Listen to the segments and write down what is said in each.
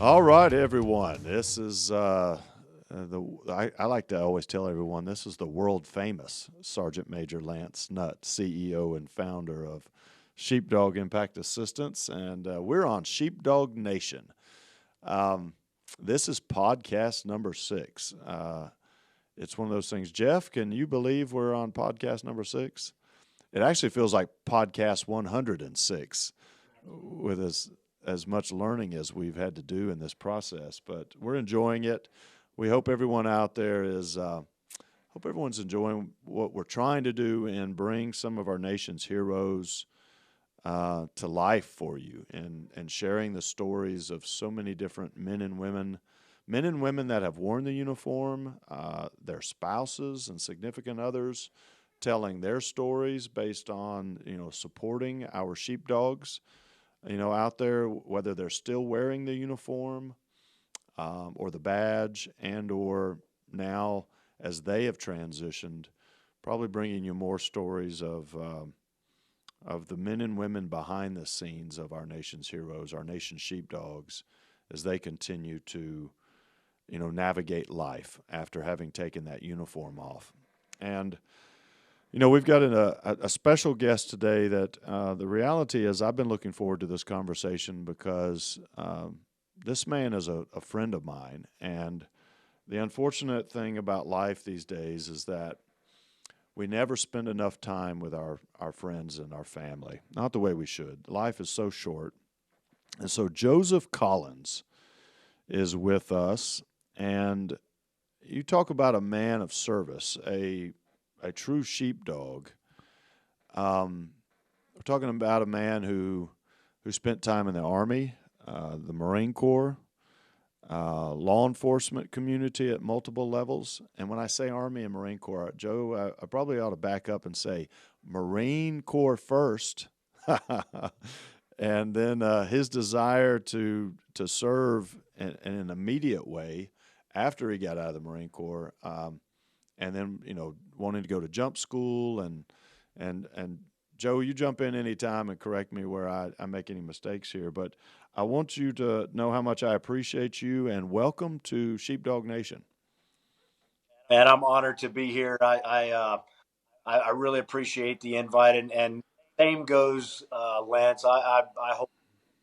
All right, everyone. This is I like to always tell everyone this is the world famous Sergeant Major Lance Nutt, CEO and founder of Sheepdog Impact Assistance, and we're on Sheepdog Nation. Um, this is podcast number 6. It's one of those things. Jeff, can you believe we're on podcast number 6? It actually feels like podcast 106 with as much learning as we've had to do in this process, but we're enjoying it. We hope everyone out there is hope everyone's enjoying what we're trying to do and bring some of our nation's heroes to life for you, and sharing the stories of so many different men and women that have worn the uniform, their spouses and significant others, telling their stories based on supporting our sheepdogs out there, whether they're still wearing the uniform or the badge, and or now as they have transitioned, probably bringing you more stories of the men and women behind the scenes of our nation's heroes, our nation's sheepdogs, as they continue to navigate life after having taken that uniform off. And we've got a special guest today that the reality is I've been looking forward to this conversation because this man is a friend of mine. And the unfortunate thing about life these days is that we never spend enough time with our friends and our family, not the way we should. Life is so short. And so Joseph Collins is with us. And you talk about a man of service, a true sheepdog. We're talking about a man who spent time in the Army, the Marine Corps, law enforcement community at multiple levels. And when I say Army and Marine Corps, Joe, I probably ought to back up and say Marine Corps first, and then his desire to serve in an immediate way after he got out of the Marine Corps. And then wanting to go to jump school and Joe, you jump in anytime and correct me where I make any mistakes here, but I want you to know how much I appreciate you and welcome to Sheepdog Nation. And I'm honored to be here. I really appreciate the invite, and same goes, Lance. I hope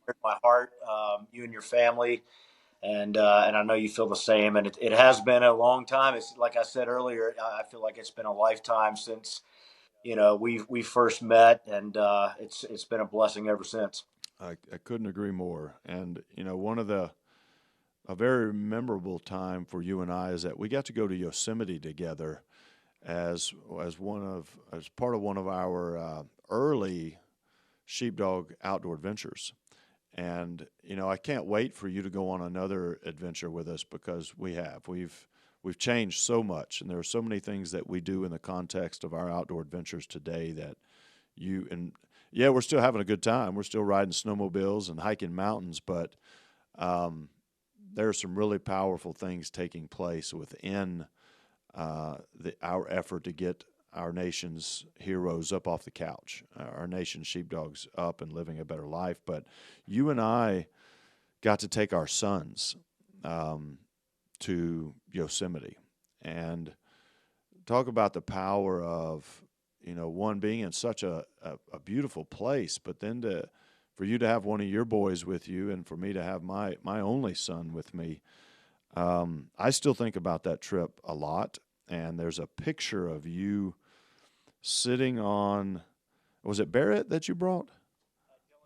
in my heart, you and your family, and I know you feel the same. And it has been a long time. It's like I said earlier. I feel like it's been a lifetime since we first met, and it's been a blessing ever since. I couldn't agree more. And one of the a very memorable time for you and I is that we got to go to Yosemite together as part of one of our early sheepdog outdoor adventures. And I can't wait for you to go on another adventure with us because we've changed so much, and there are so many things that we do in the context of our outdoor adventures today that you and yeah, we're still having a good time. We're still riding snowmobiles and hiking mountains, but um, there are some really powerful things taking place within our effort to get our nation's heroes up off the couch, our nation's sheepdogs up and living a better life. But you and I got to take our sons um, to Yosemite and talk about the power of one being in such a beautiful place, but then for you to have one of your boys with you and for me to have my only son with me. I still think about that trip a lot, and there's a picture of you sitting on, was it Barrett that you brought?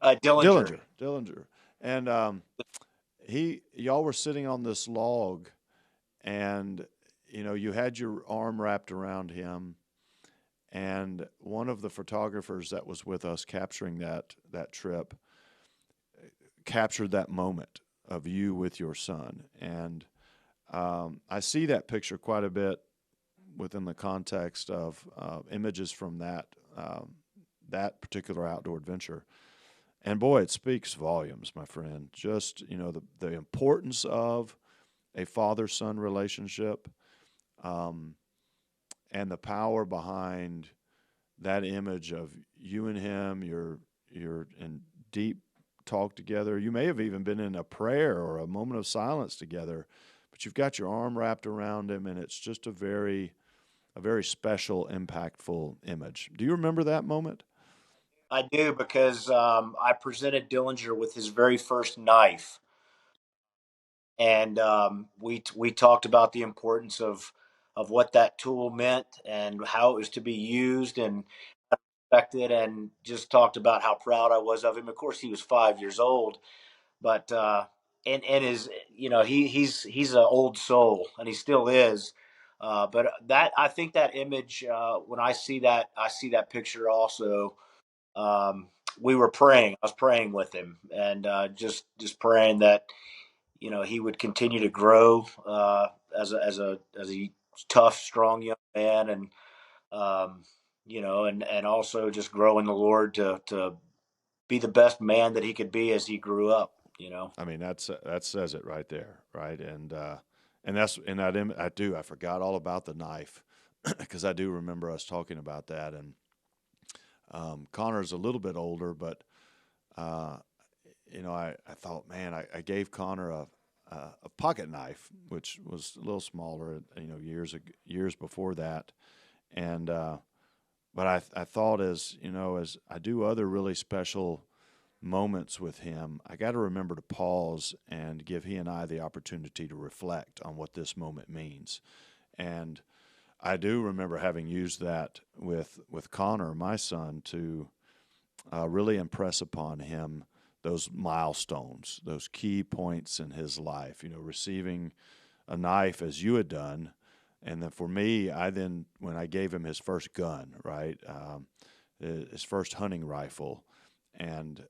Dillinger. Dillinger. And y'all were sitting on this log, and you had your arm wrapped around him, and one of the photographers that was with us capturing that trip captured that moment of you with your son. And I see that picture quite a bit within the context of images from that particular outdoor adventure. And boy, it speaks volumes, my friend. Just the importance of a father-son relationship, um, and the power behind that image of you and him. You're in deep talk together. You may have even been in a prayer or a moment of silence together, but you've got your arm wrapped around him, and it's just a very special, impactful image. Do you remember that moment? I do because I presented Dillinger with his very first knife, and we talked about the importance of what that tool meant and how it was to be used and respected, and just talked about how proud I was of him. Of course, he was 5 years old, but and his, he's an old soul, and he still is. But that, I think that image, when I see that picture also. Um, we were praying. I was praying with him, and just praying that he would continue to grow as a tough, strong young man, and um, and also just grow in the Lord to be the best man that he could be as he grew up. I mean, that says it right there, right? And that's and I forgot all about the knife because I do remember us talking about that. And Connor's a little bit older, but uh, I thought, man, I gave Connor a pocket knife, which was a little smaller, years before that, and but I thought, as I do other really special moments with him, I got to remember to pause and give he and I the opportunity to reflect on what this moment means. And I do remember having used that with Connor, my son, to really impress upon him those milestones, those key points in his life. Receiving a knife as you had done, and then for me, when I gave him his first gun, right, his first hunting rifle, and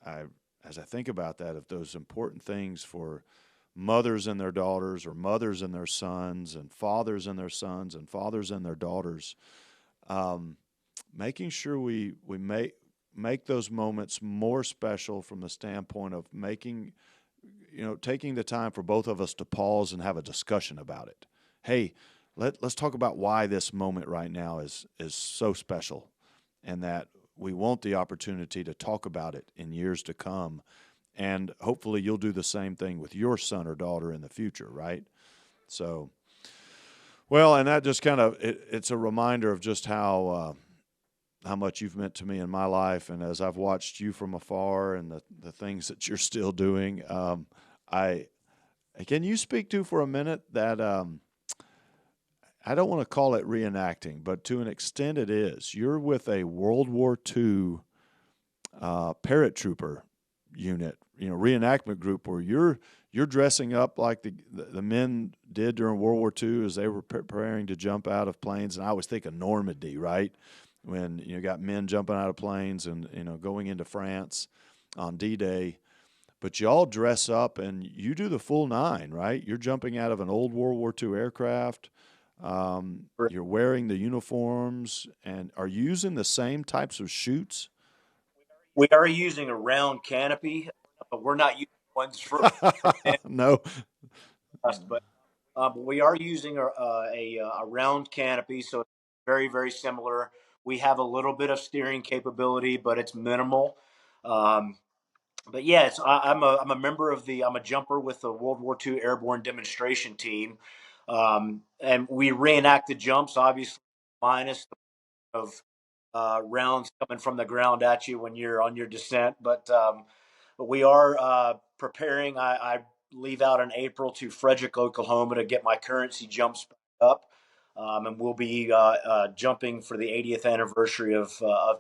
I as I think about that, of those important things for mothers and their daughters, or mothers and their sons, and fathers and their sons, and fathers and their daughters, um, making sure we make those moments more special from the standpoint of taking the time for both of us to pause and have a discussion about it. Hey, let's talk about why this moment right now is so special, and that we want the opportunity to talk about it in years to come. And hopefully you'll do the same thing with your son or daughter in the future, right? So, well, and that just it's a reminder of just how much you've meant to me in my life, and as I've watched you from afar, and the things that you're still doing. I Can you speak to for a minute that I don't want to call it reenacting, but to an extent it is. You're with a World War II paratrooper unit, reenactment group, where you're dressing up like the men did during World War II as they were preparing to jump out of planes. And I always think of Normandy, right? When you got men jumping out of planes and going into France on D-Day. But you all dress up and you do the full nine, right? You're jumping out of an old World War II aircraft. You're wearing the uniforms, and are you using the same types of chutes? We are using a round canopy, but we're not using ones for men, No. but we are using a round canopy, so it's very, very similar. We have a little bit of steering capability, but it's minimal. Um, but yeah, I'm a member of I'm a jumper with the World War II Airborne Demonstration Team, and we reenact the jumps, obviously minus of rounds coming from the ground at you when you're on your descent. But we are preparing. I leave out in April to Frederick, Oklahoma, to get my currency jumps back up. And we'll be jumping for the 80th anniversary of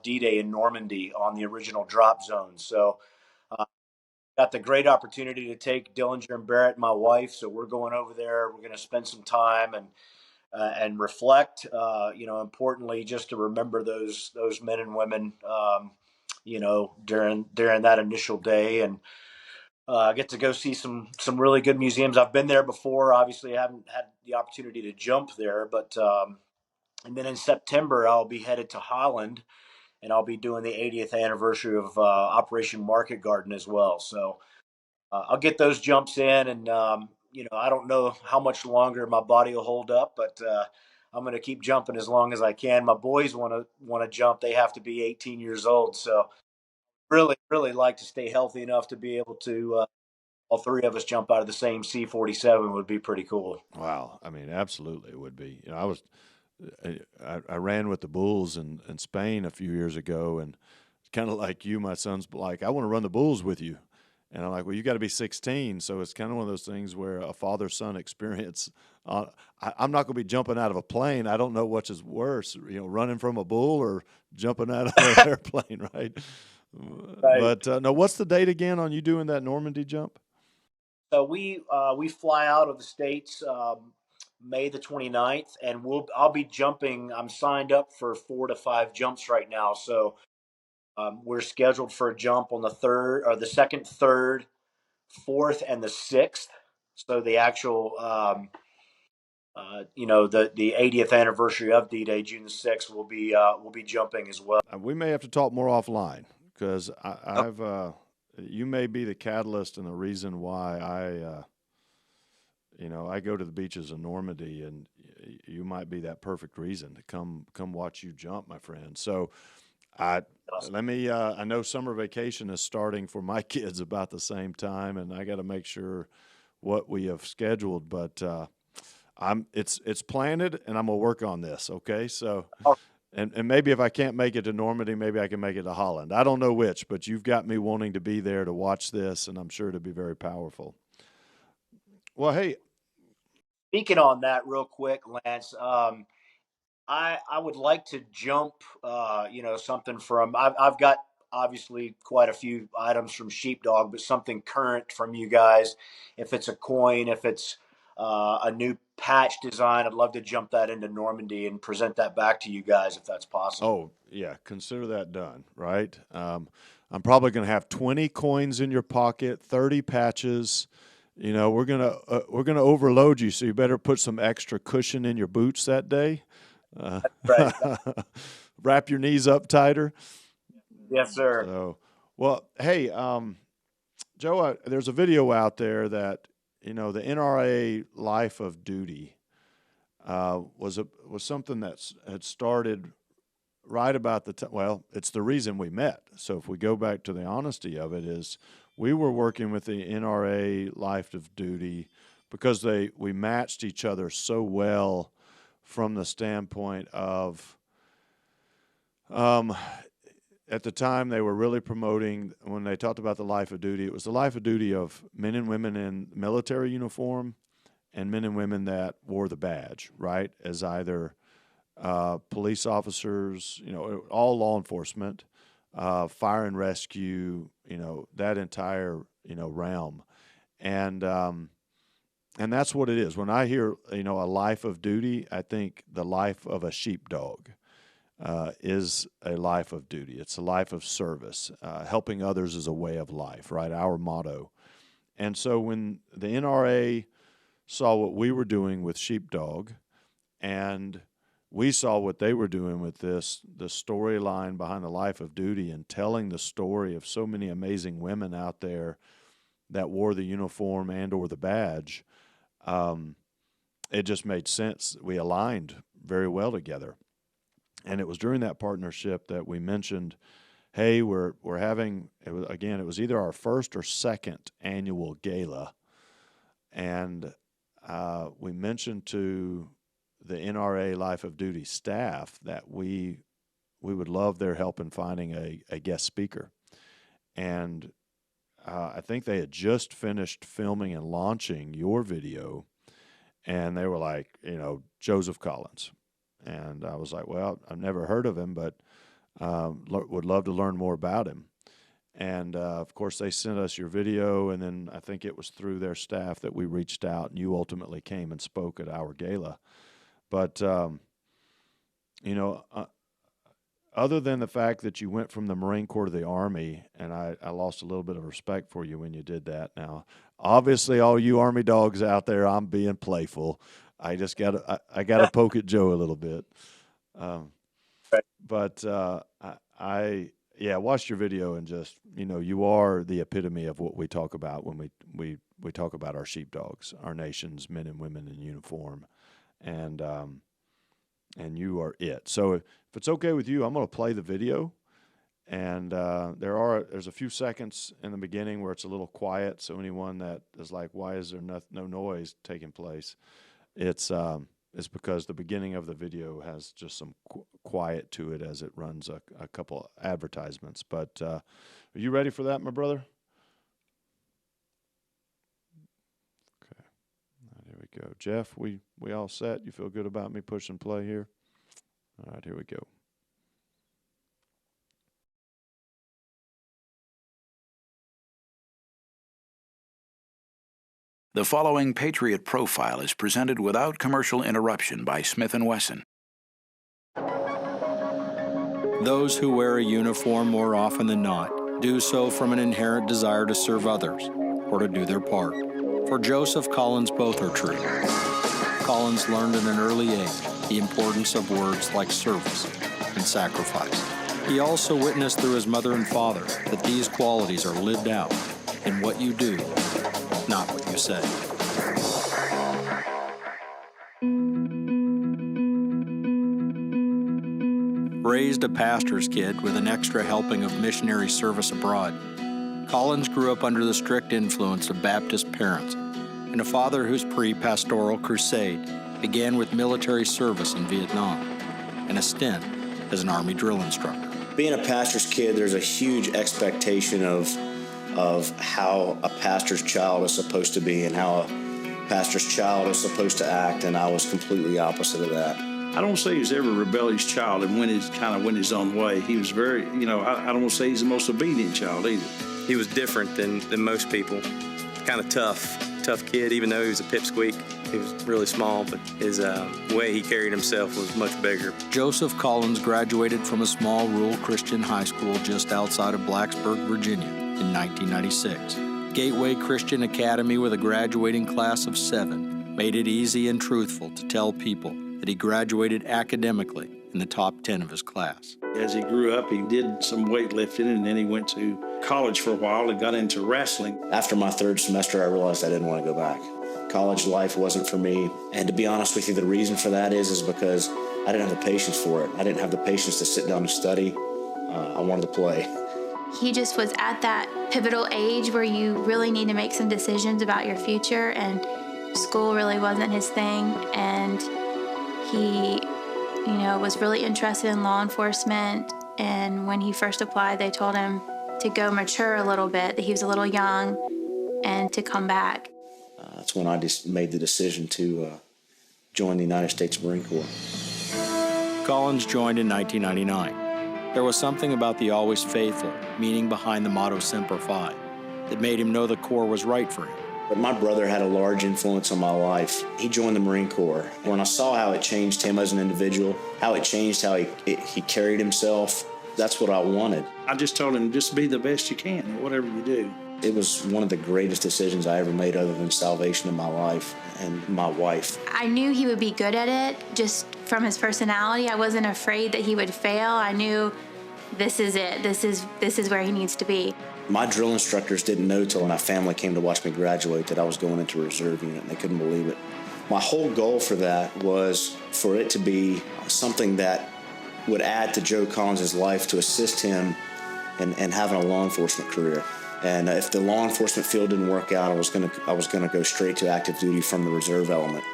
D-Day in Normandy on the original drop zone. So, got the great opportunity to take Dillinger and Barrett, my wife. So we're going over there. We're going to spend some time and reflect. Importantly, just to remember those men and women. During that initial day, and get to go see some really good museums. I've been there before. Obviously, I haven't had the opportunity to jump there, but and then in September I'll be headed to Holland, and I'll be doing the 80th anniversary of Operation Market Garden as well. So I'll get those jumps in, and I don't know how much longer my body will hold up, but I'm going to keep jumping as long as I can. My boys want to jump; they have to be 18 years old, so really like to stay healthy enough to be able to all three of us jump out of the same C-47 would be pretty cool. Wow. I mean, absolutely, it would be. I ran with the bulls in Spain a few years ago, and kind of like you, my son's like, I want to run the bulls with you. And I'm like, well, you got to be 16. So it's kind of one of those things where a father son experience. Uh, I'm not going to be jumping out of a plane. I don't know which is worse, running from a bull or jumping out of an airplane, right? Right. But no, what's the date again on you doing that Normandy jump? So we fly out of the states May the 29th, and I'll be jumping. I'm signed up for 4 to 5 jumps right now. So we're scheduled for a jump on the third or the second, third, fourth, and the sixth. So the actual the 80th anniversary of D-Day, June the 6th, will be jumping as well. We may have to talk more offline because Okay. I've you may be the catalyst and the reason why I go to the beaches of Normandy, and you might be that perfect reason to come watch you jump, my friend. So I Awesome. let me. I know summer vacation is starting for my kids about the same time, and I got to make sure what we have scheduled. But it's planted, and I'm gonna work on this. Okay, so. All And maybe if I can't make it to Normandy, maybe I can make it to Holland. I don't know which, but you've got me wanting to be there to watch this, and I'm sure it'll be very powerful. Well, hey, Speaking on that real quick, Lance, I would like to jump, something from. I've got obviously quite a few items from Sheepdog, but something current from you guys. If it's a coin, if it's a new patch design, I'd love to jump that into Normandy and present that back to you guys if that's possible. oh yeah, consider that done, right? I'm probably going to have 20 coins in your pocket, 30 patches. We're gonna overload you, so you better put some extra cushion in your boots that day. Uh, Right. wrap your knees up tighter. Yes, sir. So, well, hey, Joe, there's a video out there that the NRA Life of Duty was something that had started right about the time. Well, it's the reason we met. So if we go back to the honesty of it, is we were working with the NRA Life of Duty because we matched each other so well from the standpoint of um, at the time they were really promoting when they talked about the life of duty. It was the life of duty of men and women in military uniform and men and women that wore the badge, right, as either police officers, all law enforcement, fire and rescue, that entire realm, and and that's what it is. When I hear a life of duty, I think the life of a sheepdog is a life of duty. It's a life of service. Helping others is a way of life, right? Our motto. And so when the NRA saw what we were doing with sheepdog, and we saw what they were doing with the storyline behind the life of duty and telling the story of so many amazing women out there that wore the uniform and or the badge, um, it just made sense. We aligned very well together. And it was during that partnership that we mentioned, hey, we're having it was either our first or second annual gala, and we mentioned to the NRA Life of Duty staff that we would love their help in finding a guest speaker. And I think they had just finished filming and launching your video, and they were like, Joseph Collins. And I was like, well, I've never heard of him, but would love to learn more about him. And of course, they sent us your video, and then I think it was through their staff that we reached out, and you ultimately came and spoke at our gala. But you know, uh, other than the fact that you went from the Marine Corps to the Army, and I lost a little bit of respect for you when you did that. Now, obviously, all you Army dogs out there, I'm being playful. I got to poke at Joe a little bit. Um, Right. but yeah, watched your video, and just you are the epitome of what we talk about when we talk about our sheepdogs, our nation's men and women in uniform, and and you are it. So if it's okay with you, I'm going to play the video, And there's a few seconds in the beginning where it's a little quiet. So anyone that is like, why is there no noise taking place? It's because the beginning of the video has just some quiet to it as it runs a couple advertisements. But are you ready for that, my brother? Okay. Here we go. Jeff, we all set? You feel good about me pushing play here? All right, here we go. The following Patriot Profile is presented without commercial interruption by Smith & Wesson. Those who wear a uniform more often than not do so from an inherent desire to serve others or to do their part. For Joseph Collins, both are true. Collins learned at an early age the importance of words like service and sacrifice. He also witnessed through his mother and father that these qualities are lived out in what you do, not what you say. Raised a pastor's kid with an extra helping of missionary service abroad, Collins grew up under the strict influence of Baptist parents and a father whose pre-pastoral crusade began with military service in Vietnam and a stint as an Army drill instructor. Being a pastor's kid, there's a huge expectation of how a pastor's child is supposed to be and how a pastor's child is supposed to act, and I was completely opposite of that. I don't say he was ever a rebellious child and went his own way. He was very, I don't want to say he's the most obedient child either. He was different than most people. Kind of tough kid, even though he was a pipsqueak. He was really small, but his way he carried himself was much bigger. Joseph Collins graduated from a small rural Christian high school just outside of Blacksburg, Virginia in 1996. Gateway Christian Academy, with a graduating class of 7, made it easy and truthful to tell people that he graduated academically in the top 10 of his class. As he grew up, he did some weightlifting, and then he went to college for a while and got into wrestling. After my 3rd semester, I realized I didn't want to go back. College life wasn't for me, and to be honest with you, the reason for that is because I didn't have the patience for it. I didn't have the patience to sit down and study. I wanted to play. He just was at that pivotal age where you really need to make some decisions about your future, and school really wasn't his thing, and he, was really interested in law enforcement. And when he first applied, they told him to go mature a little bit, that he was a little young, and to come back. That's when I just made the decision to join the United States Marine Corps. Collins joined in 1999. There was something about the always faithful meaning behind the motto Semper Fi that made him know the Corps was right for him. But my brother had a large influence on my life. He joined the Marine Corps. When I saw how it changed him as an individual, how it changed how he carried himself, that's what I wanted. I just told him, just be the best you can, whatever you do. It was one of the greatest decisions I ever made other than salvation in my life and my wife. I knew he would be good at it just from his personality. I wasn't afraid that he would fail. I knew this is it. This is where he needs to be. My drill instructors didn't know till my family came to watch me graduate that I was going into a reserve unit, and they couldn't believe it. My whole goal for that was for it to be something that would add to Joe Collins' life to assist him in having a law enforcement career. And if the law enforcement field didn't work out, I was gonna go straight to active duty from the reserve element.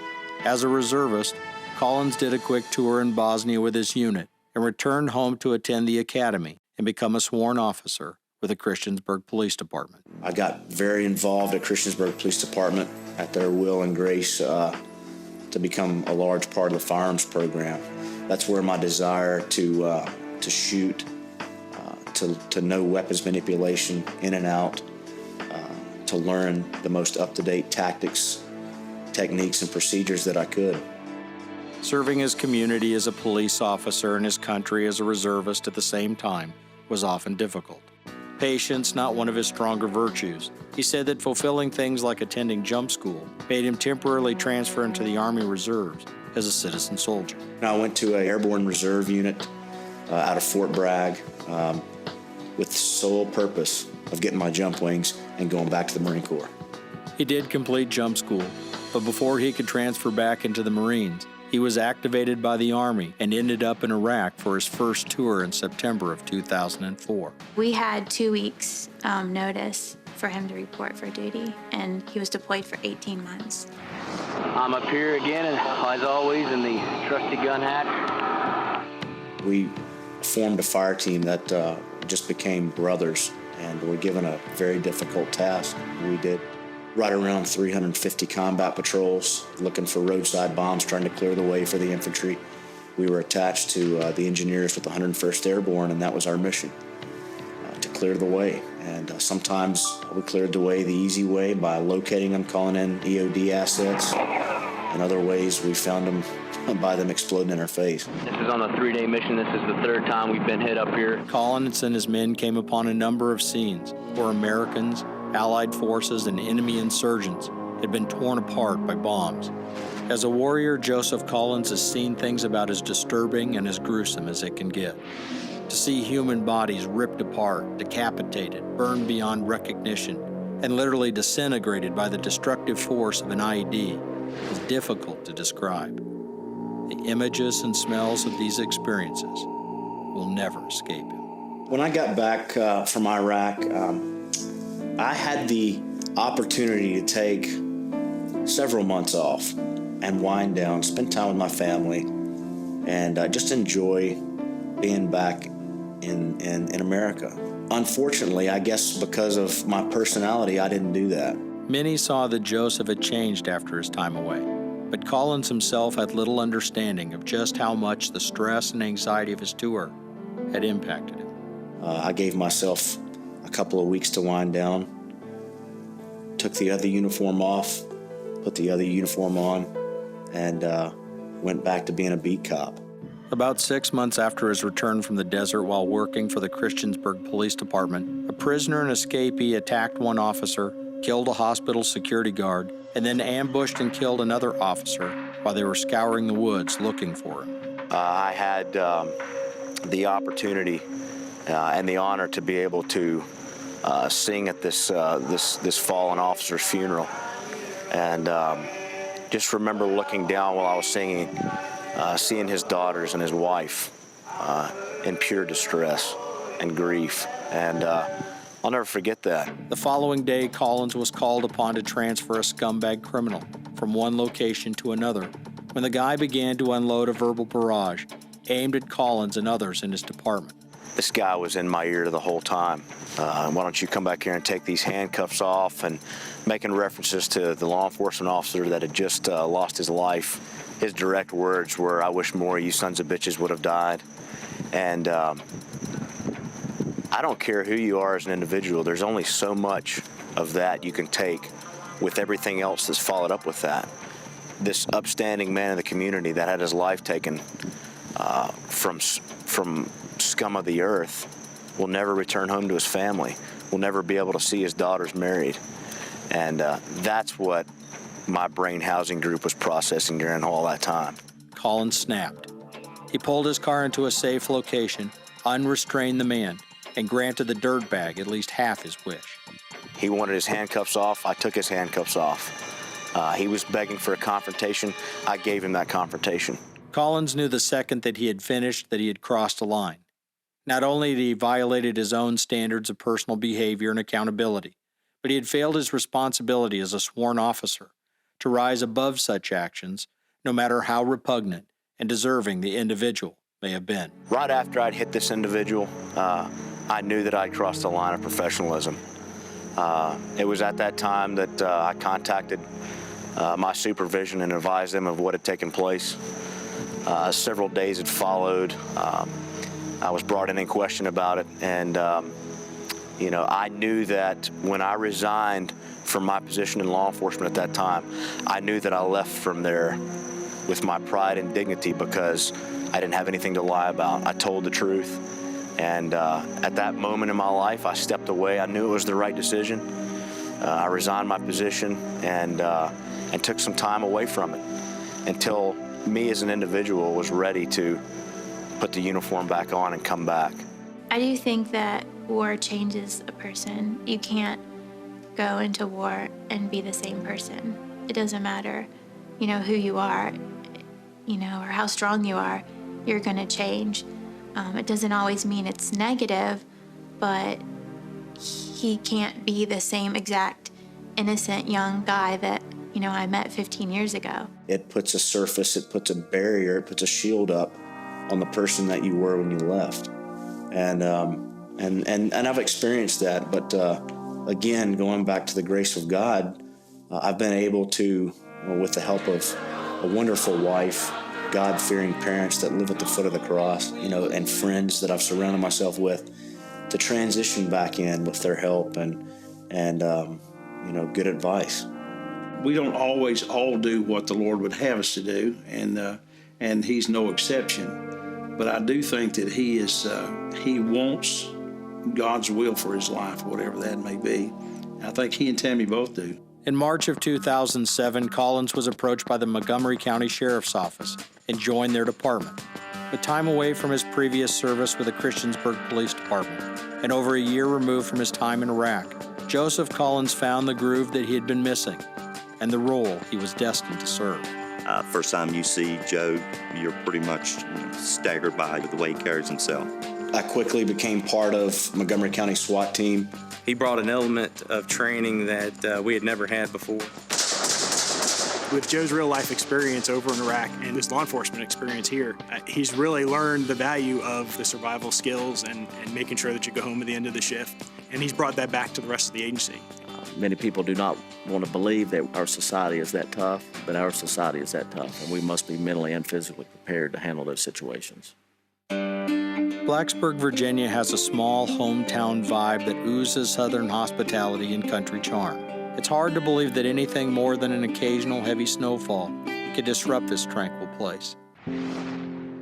As a reservist, Collins did a quick tour in Bosnia with his unit and returned home to attend the academy and become a sworn officer with the Christiansburg Police Department. I got very involved at Christiansburg Police Department at their will and grace to become a large part of the firearms program. That's where my desire to shoot, to know weapons manipulation in and out, to learn the most up-to-date tactics, techniques, and procedures that I could. Serving his community as a police officer and his country as a reservist at the same time was often difficult. Patience, not one of his stronger virtues. He said that fulfilling things like attending jump school made him temporarily transfer into the Army Reserves as a citizen soldier. I went to an airborne reserve unit out of Fort Bragg with the sole purpose of getting my jump wings and going back to the Marine Corps. He did complete jump school, but before he could transfer back into the Marines, He was activated by the Army and ended up in Iraq for his first tour in September of 2004. We had 2 weeks notice for him to report for duty, and he was deployed for 18 months. I'm up here again, and as always, in the trusty gun hat. We formed a fire team that just became brothers, and were given a very difficult task. We did right around 350 combat patrols, looking for roadside bombs, trying to clear the way for the infantry. We were attached to the engineers with the 101st Airborne, and that was our mission, to clear the way. And sometimes we cleared the way the easy way by locating them, calling in EOD assets. In other ways, we found them by them exploding in our face. This is on a 3-day mission. This is the 3rd time we've been hit up here. Collins and his men came upon a number of scenes where Americans, Allied forces, and enemy insurgents had been torn apart by bombs. As a warrior, Joseph Collins has seen things about as disturbing and as gruesome as it can get. To see human bodies ripped apart, decapitated, burned beyond recognition, and literally disintegrated by the destructive force of an IED is difficult to describe. The images and smells of these experiences will never escape him. When I got back from Iraq, I had the opportunity to take several months off and wind down, spend time with my family, and just enjoy being back in America. Unfortunately, I guess because of my personality, I didn't do that. Many saw that Joseph had changed after his time away, but Collins himself had little understanding of just how much the stress and anxiety of his tour had impacted him. I gave myself a couple of weeks to wind down, took the other uniform off, put the other uniform on, and went back to being a beat cop. About 6 months after his return from the desert while working for the Christiansburg Police Department, a prisoner and escapee attacked one officer, killed a hospital security guard, and then ambushed and killed another officer while they were scouring the woods looking for him. I had the opportunity and the honor to be able to sing at this fallen officer's funeral, and just remember looking down while I was singing, seeing his daughters and his wife in pure distress and grief, and I'll never forget that. The following day, Collins was called upon to transfer a scumbag criminal from one location to another when the guy began to unload a verbal barrage aimed at Collins and others in his department. This guy was in my ear the whole time. Why don't you come back here and take these handcuffs off, and making references to the law enforcement officer that had just lost his life. His direct words were, "I wish more of you sons of bitches would have died." And I don't care who you are as an individual, there's only so much of that you can take with everything else that's followed up with that. This upstanding man in the community that had his life taken from scum of the earth will never return home to his family, will never be able to see his daughters married. And that's what my brain housing group was processing during all that time. Collins snapped. He pulled his car into a safe location, unrestrained the man, and granted the dirtbag at least half his wish. He wanted his handcuffs off. I took his handcuffs off. He was begging for a confrontation. I gave him that confrontation. Collins knew the second that he had finished that he had crossed a line. Not only had he violated his own standards of personal behavior and accountability, but he had failed his responsibility as a sworn officer to rise above such actions, no matter how repugnant and deserving the individual may have been. Right after I'd hit this individual, I knew that I'd crossed the line of professionalism. It was at that time that I contacted my supervision and advised them of what had taken place. Several days had followed. I was brought in question about it, and I knew that when I resigned from my position in law enforcement at that time, I knew that I left from there with my pride and dignity because I didn't have anything to lie about. I told the truth, and at that moment in my life, I stepped away. I knew it was the right decision. I resigned my position and took some time away from it until me as an individual was ready to put the uniform back on and come back. I do think that war changes a person. You can't go into war and be the same person. It doesn't matter, who you are. or how strong you are, you're going to change. It doesn't always mean it's negative, but he can't be the same exact innocent young guy that, I met 15 years ago. It puts a surface, it puts a barrier, it puts a shield up on the person that you were when you left. And I've experienced that, but again, going back to the grace of God, I've been able to, with the help of a wonderful wife, God-fearing parents that live at the foot of the cross, and friends that I've surrounded myself with, to transition back in with their help and good advice. We don't always all do what the Lord would have us to do, and He's no exception. But I do think that He wants God's will for his life, whatever that may be. I think he and Tammy both do. In March of 2007, Collins was approached by the Montgomery County Sheriff's Office and joined their department. With time away from his previous service with the Christiansburg Police Department and over a year removed from his time in Iraq, Joseph Collins found the groove that he had been missing and the role he was destined to serve. First time you see Joe, you're pretty much staggered by the way he carries himself. I quickly became part of Montgomery County SWAT team. He brought an element of training that we had never had before. With Joe's real-life experience over in Iraq and his law enforcement experience here, he's really learned the value of the survival skills and making sure that you go home at the end of the shift. And he's brought that back to the rest of the agency. Many people do not want to believe that our society is that tough, but our society is that tough, and we must be mentally and physically prepared to handle those situations. Blacksburg, Virginia has a small hometown vibe that oozes Southern hospitality and country charm. It's hard to believe that anything more than an occasional heavy snowfall could disrupt this tranquil place.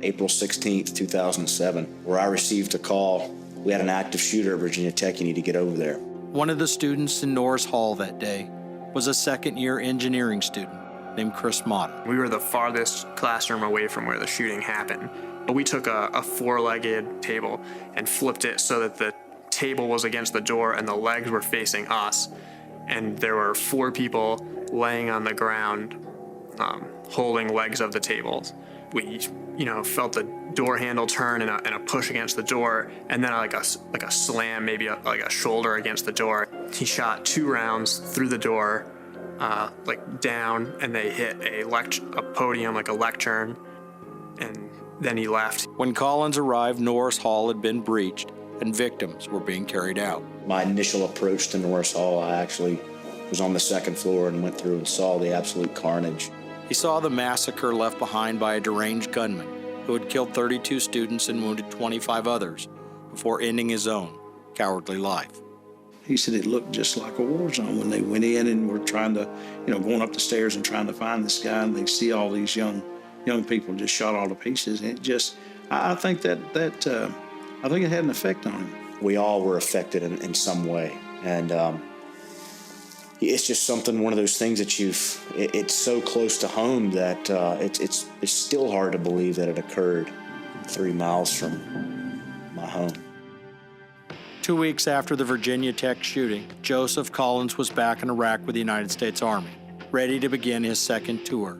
April 16th, 2007, where I received a call. We had an active shooter at Virginia Tech. You need to get over there. One of the students in Norris Hall that day was a second-year engineering student named Chris Motta. We were the farthest classroom away from where the shooting happened. We took a four-legged table and flipped it so that the table was against the door and the legs were facing us. And there were 4 people laying on the ground holding legs of the tables. We, felt the door handle turn and a push against the door, and then like a slam, maybe like a shoulder against the door. He shot 2 rounds through the door, down, and they hit a podium, like a lectern, and then he left. When Collins arrived, Norris Hall had been breached and victims were being carried out. My initial approach to Norris Hall, I actually was on the 2nd floor and went through and saw the absolute carnage. He saw the massacre left behind by a deranged gunman who had killed 32 students and wounded 25 others before ending his own cowardly life. He said it looked just like a war zone when they went in and were trying to, going up the stairs and trying to find this guy, and they see all these young people just shot all to pieces. And it just, I think I think it had an effect on him. We all were affected in some way, and it's just one of those things that it's so close to home that it's still hard to believe that it occurred 3 miles from my home. 2 weeks after the Virginia Tech shooting, Joseph Collins was back in Iraq with the United States Army, ready to begin his second tour.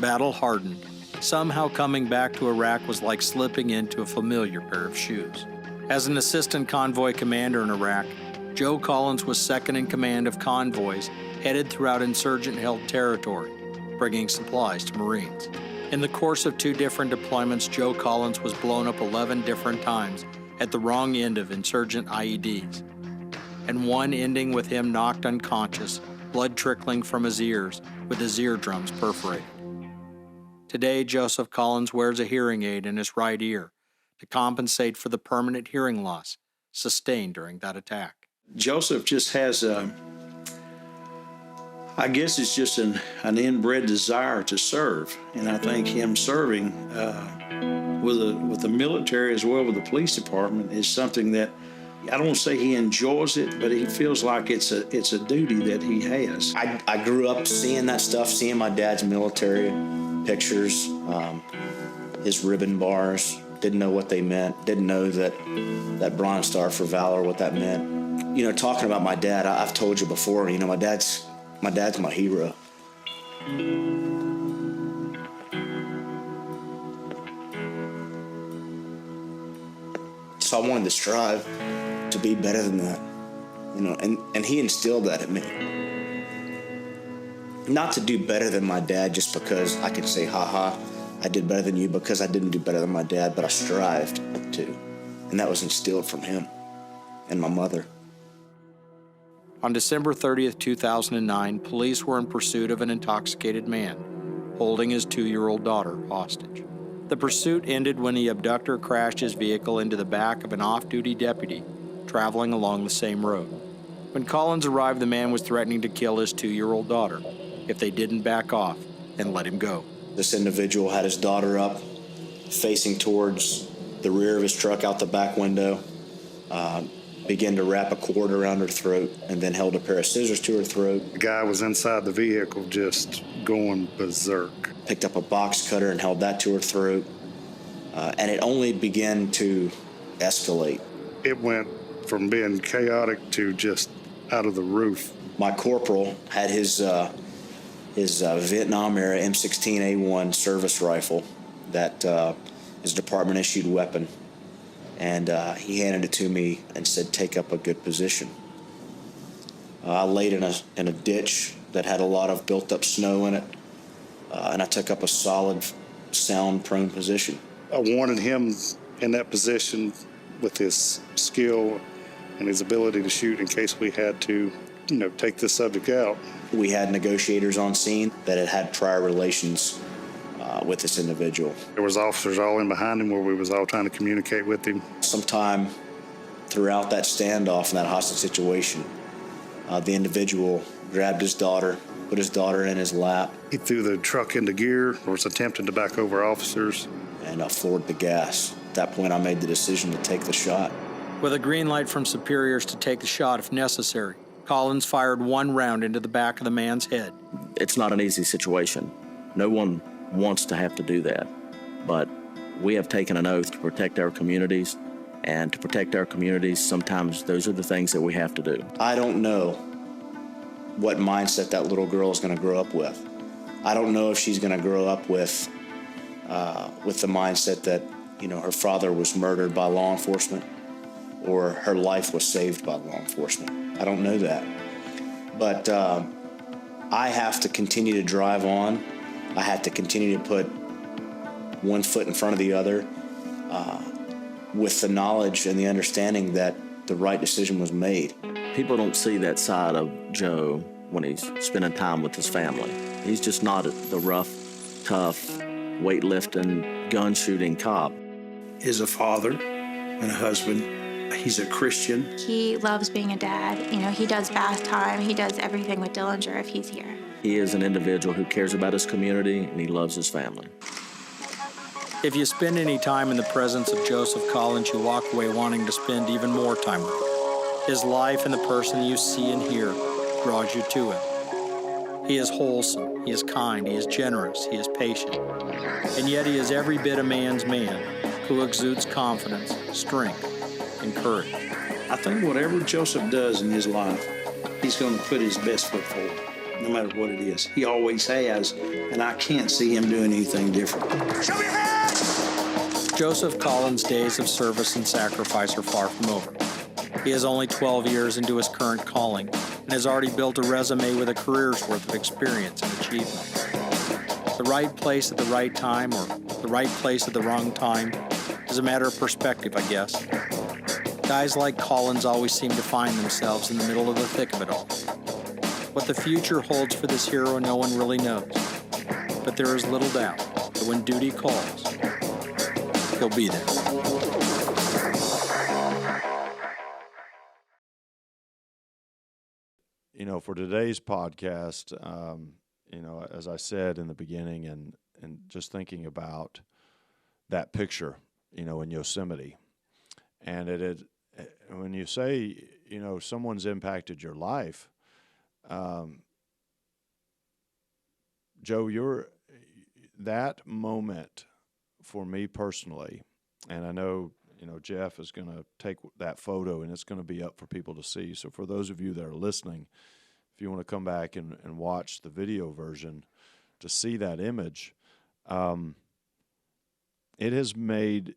Battle-hardened, somehow coming back to Iraq was like slipping into a familiar pair of shoes. As an assistant convoy commander in Iraq, Joe Collins was second in command of convoys headed throughout insurgent-held territory, bringing supplies to Marines. In the course of 2 different deployments, Joe Collins was blown up 11 different times at the wrong end of insurgent IEDs, and one ending with him knocked unconscious, blood trickling from his ears, with his eardrums perforated. Today, Joseph Collins wears a hearing aid in his right ear to compensate for the permanent hearing loss sustained during that attack. Joseph just has I guess it's just an inbred desire to serve. And I think him serving with the military as well with the police department is something that, I don't want to say he enjoys it, but he feels like it's a duty that he has. I grew up seeing that stuff, seeing my dad's military pictures, his ribbon bars. Didn't know what they meant. Didn't know that Bronze Star for Valor, what that meant. Talking about my dad, I've told you before, my dad's my hero. So I wanted to strive to be better than that, you know, and he instilled that in me. Not to do better than my dad just because I could say, ha, I did better than you, because I didn't do better than my dad, but I strived to. And that was instilled from him and my mother. On December 30th, 2009, police were in pursuit of an intoxicated man holding his 2-year-old daughter hostage. The pursuit ended when the abductor crashed his vehicle into the back of an off-duty deputy traveling along the same road. When Collins arrived, the man was threatening to kill his 2-year-old daughter if they didn't back off and let him go. This individual had his daughter up, facing towards the rear of his truck out the back window, began to wrap a cord around her throat, and then held a pair of scissors to her throat. The guy was inside the vehicle just going berserk. Picked up a box cutter and held that to her throat, and it only began to escalate. It went from being chaotic to just out of the roof. My corporal had his Vietnam-era M16A1 service rifle that is a department-issued weapon, and he handed it to me and said, "Take up a good position." I laid in a ditch that had a lot of built-up snow in it, and I took up a solid, sound-prone position. I wanted him in that position with his skill and his ability to shoot in case we had to, take the subject out. We had negotiators on scene that had prior relations with this individual. There was officers all in behind him where we was all trying to communicate with him. Sometime throughout that standoff and that hostage situation, the individual grabbed his daughter, put his daughter in his lap. He threw the truck into gear, was attempting to back over officers. And floored the gas. At that point, I made the decision to take the shot. With a green light from superiors to take the shot if necessary, Collins fired one round into the back of the man's head. It's not an easy situation. No one wants to have to do that. But we have taken an oath to protect our communities, and to protect our communities, sometimes those are the things that we have to do. I don't know what mindset that little girl is going to grow up with. I don't know if she's going to grow up with the mindset that, her father was murdered by law enforcement or her life was saved by law enforcement. I don't know that. But I have to continue to drive on. I have to continue to put one foot in front of the other with the knowledge and the understanding that the right decision was made. People don't see that side of Joe when he's spending time with his family. He's just not the rough, tough, weightlifting, gun-shooting cop. Is a father and a husband. He's a Christian. He loves being a dad. He does bath time. He does everything with Dillinger if he's here. He is an individual who cares about his community, and he loves his family. If you spend any time in the presence of Joseph Collins, you walk away wanting to spend even more time with him. His life and the person you see and hear draws you to him. He is wholesome, he is kind, he is generous, he is patient. And yet he is every bit a man's man who exudes confidence, strength, and courage. I think whatever Joseph does in his life, he's going to put his best foot forward, no matter what it is. He always has, and I can't see him doing anything different. Show your hands! Joseph Collins' days of service and sacrifice are far from over. He is only 12 years into his current calling and has already built a resume with a career's worth of experience and achievement. The right place at the right time, or the right place at the wrong time, is a matter of perspective, I guess. Guys like Collins always seem to find themselves in the middle of the thick of it all. What the future holds for this hero, no one really knows. But there is little doubt that when duty calls, he'll be there. For today's podcast, as I said in the beginning, and just thinking about that picture, in Yosemite, and when you say, someone's impacted your life, Joe, that moment for me personally, and I know, Jeff is going to take that photo and it's going to be up for people to see. So for those of you that are listening, if you want to come back and watch the video version to see that image, it has made,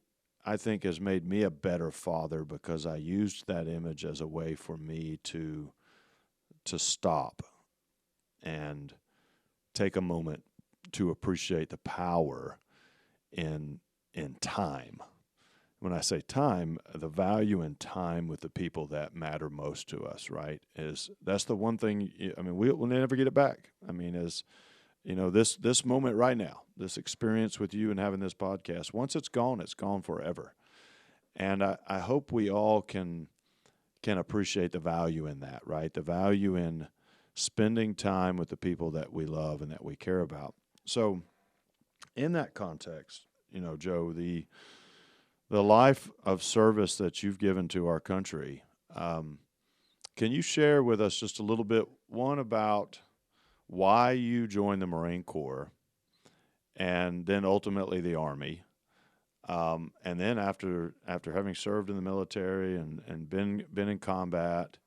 I think has made me a better father because I used that image as a way for me to stop and take a moment to appreciate the power in time. When I say time, the value in time with the people that matter most to us, right? That's the one thing. I mean, we'll never get it back. I mean, this moment right now, this experience with you and having this podcast, once it's gone forever. And I hope we all can appreciate the value in that, right? The value in spending time with the people that we love and that we care about. So in that context, Joe, the life of service that you've given to our country, can you share with us just a little bit, one, about why you joined the Marine Corps and then ultimately the Army, and then after having served in the military and been in combat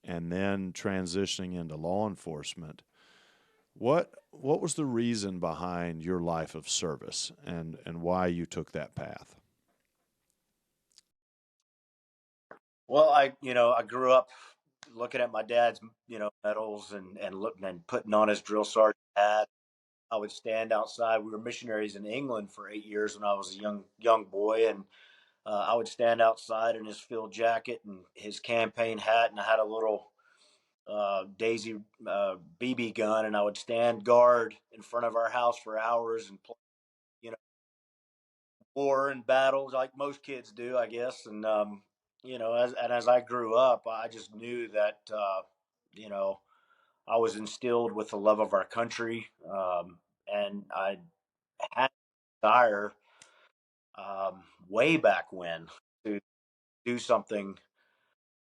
and then transitioning into law enforcement, what was the reason behind your life of service and why you took that path? Well, I grew up looking at my dad's, medals and looking and putting on his drill sergeant hat. I would stand outside. We were missionaries in England for 8 years when I was a young boy, and I would stand outside in his field jacket and his campaign hat, and I had a little Daisy BB gun, and I would stand guard in front of our house for hours and play, war and battles like most kids do, I guess. And as I grew up, I just knew that you know I was instilled with the love of our country, and I had a desire way back when to do something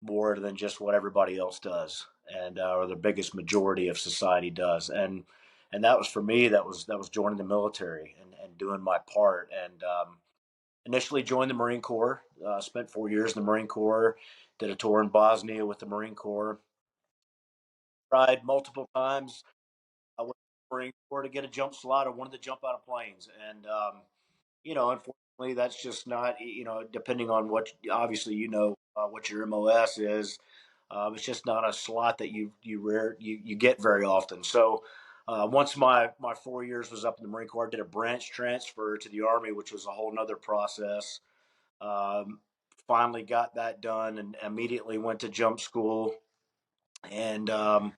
more than just what everybody else does, and or the biggest majority of society does. And that was for me. That was joining the military and doing my part. And initially joined the Marine Corps. Spent 4 years in the Marine Corps. Did a tour in Bosnia with the Marine Corps. Tried multiple times. I went to the Marine Corps to get a jump slot. I wanted to jump out of planes, and unfortunately, that's just not. Depending on what, obviously, what your MOS is. It's just not a slot that you get very often. So once my 4 years was up in the Marine Corps, I did a branch transfer to the Army, which was a whole nother process. Um, Finally got that done and immediately went to jump school. And I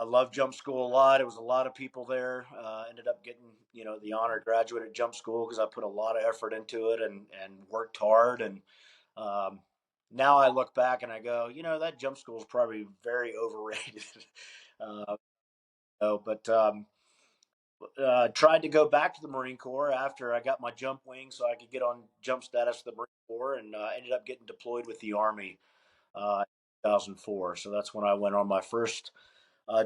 love jump school a lot. It was a lot of people there. Ended up getting the honor graduate at jump school because I put a lot of effort into it and worked hard. And um, now I look back and I go, that jump school is probably very overrated. uh, but tried to go back to the Marine Corps after I got my jump wing so I could get on jump status to the Marine Corps, and ended up getting deployed with the Army in 2004. So that's when I went on my first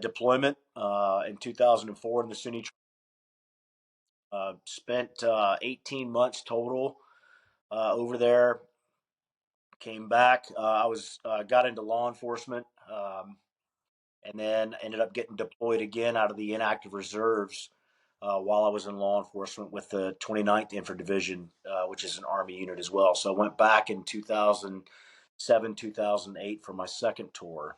deployment in 2004 in the Sunni. Spent 18 months total over there. Came back. I was got into law enforcement, and then ended up getting deployed again out of the inactive reserves while I was in law enforcement with the 29th Infantry Division, which is an Army unit as well. So I went back in 2007, 2008 for my second tour.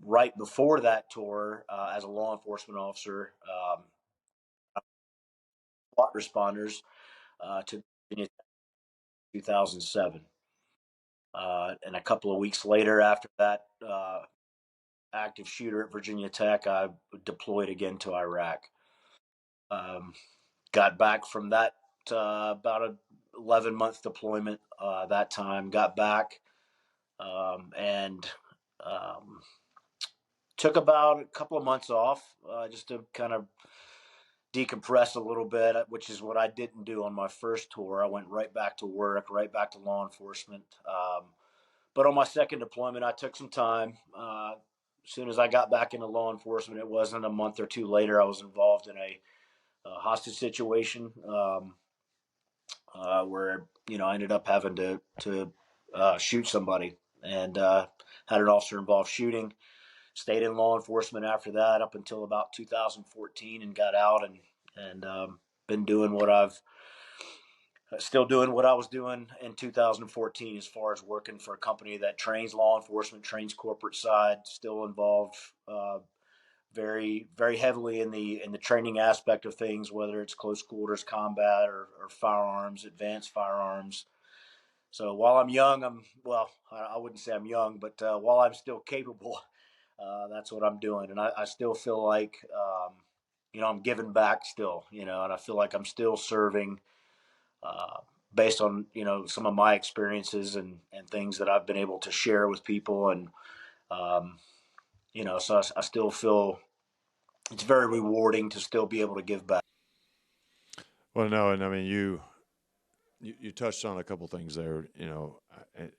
Right before that tour, as a law enforcement officer, SWAT responders to Virginia 2007. And a couple of weeks later, after that active shooter at Virginia Tech, I deployed again to Iraq. Got back from that about a 11-month deployment that time. Got back and took about a couple of months off just to kind of decompress a little bit, which is what I didn't do on my first tour. I went right back to work, right back to law enforcement. But on my second deployment, I took some time. As soon as I got back into law enforcement, it wasn't a month or two later, I was involved in a hostage situation where I ended up having to shoot somebody, and had an officer involved shooting. Stayed in law enforcement after that up until about 2014, and got out and been doing what I've still doing what I was doing in 2014 as far as working for a company that trains law enforcement, trains corporate side, still involved very, very heavily in the training aspect of things, whether it's close quarters combat or firearms, advanced firearms. So while I'm young, I wouldn't say I'm young, but while I'm still capable, that's what I'm doing. And I still feel like, I'm giving back still, and I feel like I'm still serving uh, based on, some of my experiences and things that I've been able to share with people. And, so I still feel it's very rewarding to still be able to give back. Well, no, and I mean, you touched on a couple things there,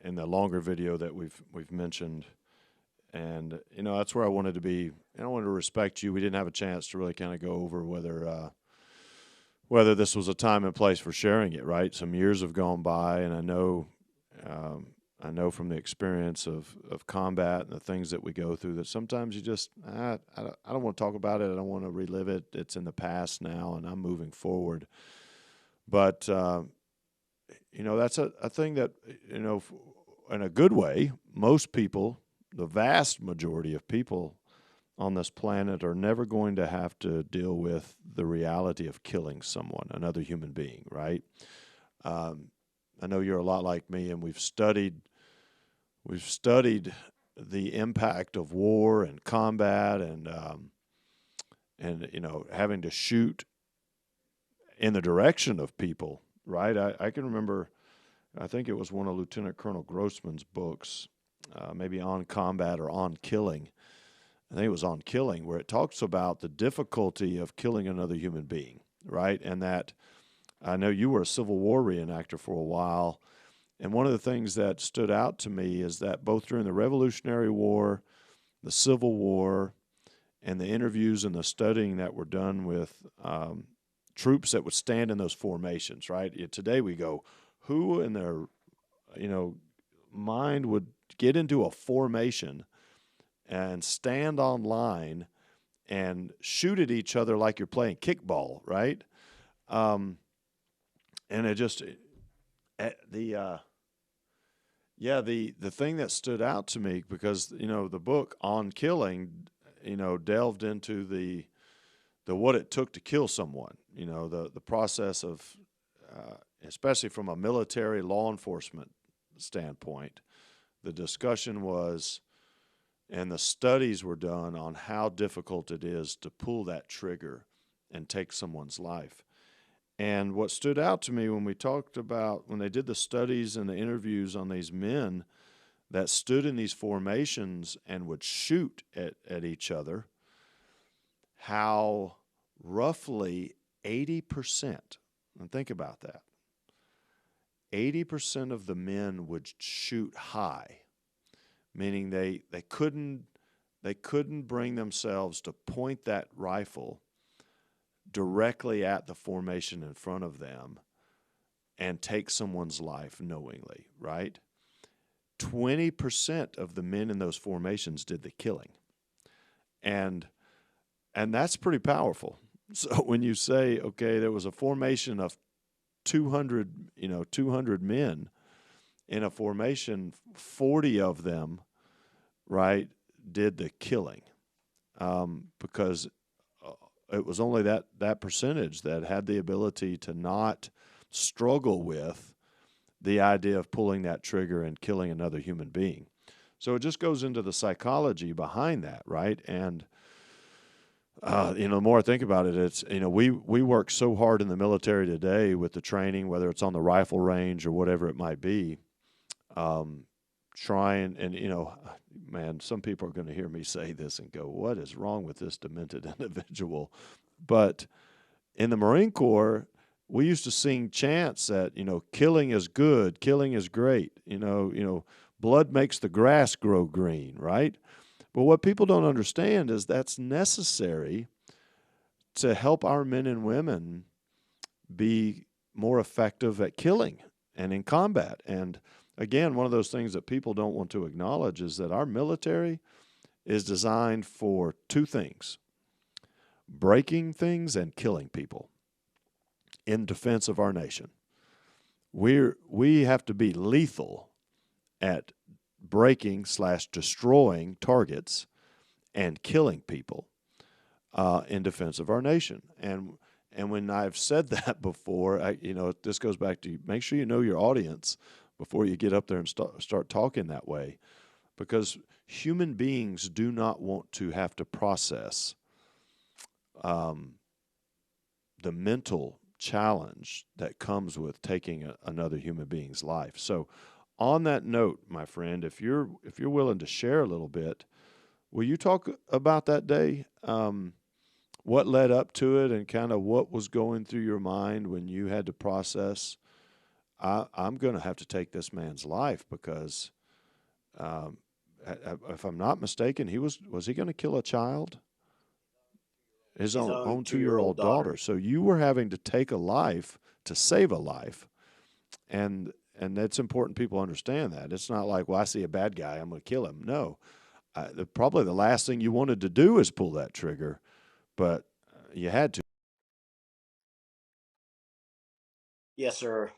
in the longer video that we've mentioned. And, that's where I wanted to be. I wanted to respect you. We didn't have a chance to really kind of go over whether this was a time and place for sharing it, right? Some years have gone by, and I know from the experience of combat and the things that we go through that sometimes you just, I don't want to talk about it. I don't want to relive it. It's in the past now, and I'm moving forward. But, that's a thing that, in a good way, most people, the vast majority of people on this planet are never going to have to deal with the reality of killing someone, another human being, right? I know you're a lot like me, and we've studied the impact of war and combat and having to shoot in the direction of people, right? I can remember, I think it was one of Lieutenant Colonel Grossman's books, maybe On Combat or On Killing. I think it was On Killing, where it talks about the difficulty of killing another human being, right? And that, I know you were a Civil War reenactor for a while, and one of the things that stood out to me is that both during the Revolutionary War, the Civil War, and the interviews and the studying that were done with troops that would stand in those formations, right? Today we go, who in their, mind would get into a formation and stand on line and shoot at each other like you're playing kickball, right? And it just the thing that stood out to me, because the book On Killing, delved into the what it took to kill someone, the process of especially from a military law enforcement standpoint. The discussion was, and the studies were done on how difficult it is to pull that trigger and take someone's life. And what stood out to me when they did the studies and the interviews on these men that stood in these formations and would shoot at each other, how roughly 80%, and think about that, 80% of the men would shoot high, meaning they couldn't bring themselves to point that rifle directly at the formation in front of them and take someone's life knowingly, right? 20% of the men in those formations did the killing. And that's pretty powerful. So when you say, okay, there was a formation of 200 men in a formation, 40 of them, right, did the killing, because it was only that percentage that had the ability to not struggle with the idea of pulling that trigger and killing another human being. So it just goes into the psychology behind that, right? And the more I think about it, it's, we work so hard in the military today with the training, whether it's on the rifle range or whatever it might be, trying, and, man, some people are going to hear me say this and go, what is wrong with this demented individual? But in the Marine Corps, we used to sing chants that, killing is good, killing is great, blood makes the grass grow green, right? But what people don't understand is that's necessary to help our men and women be more effective at killing and in combat. And again, one of those things that people don't want to acknowledge is that our military is designed for two things: breaking things and killing people in defense of our nation. we have to be lethal at breaking/destroying targets and killing people in defense of our nation. And when I've said that before, this goes back to make sure you know your audience before you get up there and start talking that way, because human beings do not want to have to process the mental challenge that comes with taking another human being's life. So, on that note, my friend, if you're willing to share a little bit, will you talk about that day? What led up to it, and kind of what was going through your mind when you had to process, I'm going to have to take this man's life because, if I'm not mistaken, was he going to kill a child? His own 2-year-old daughter. So you were having to take a life to save a life, and it's important people understand that. It's not like, well, I see a bad guy, I'm going to kill him. No, probably the last thing you wanted to do is pull that trigger, but you had to. Yes, sir.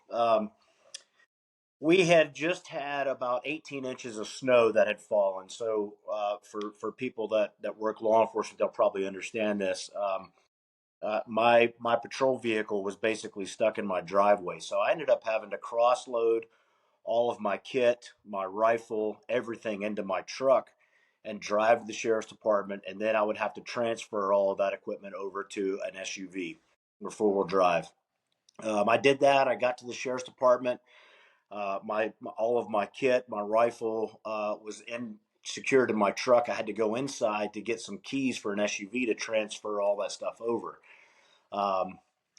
We had just had about 18 inches of snow that had fallen. So for people that work law enforcement, they'll probably understand this. My patrol vehicle was basically stuck in my driveway. So I ended up having to cross load all of my kit, my rifle, everything into my truck and drive to the sheriff's department. And then I would have to transfer all of that equipment over to an SUV or four-wheel drive. I did that. I got to the sheriff's department. All of my kit, my rifle was secured in my truck. I had to go inside to get some keys for an SUV to transfer all that stuff over.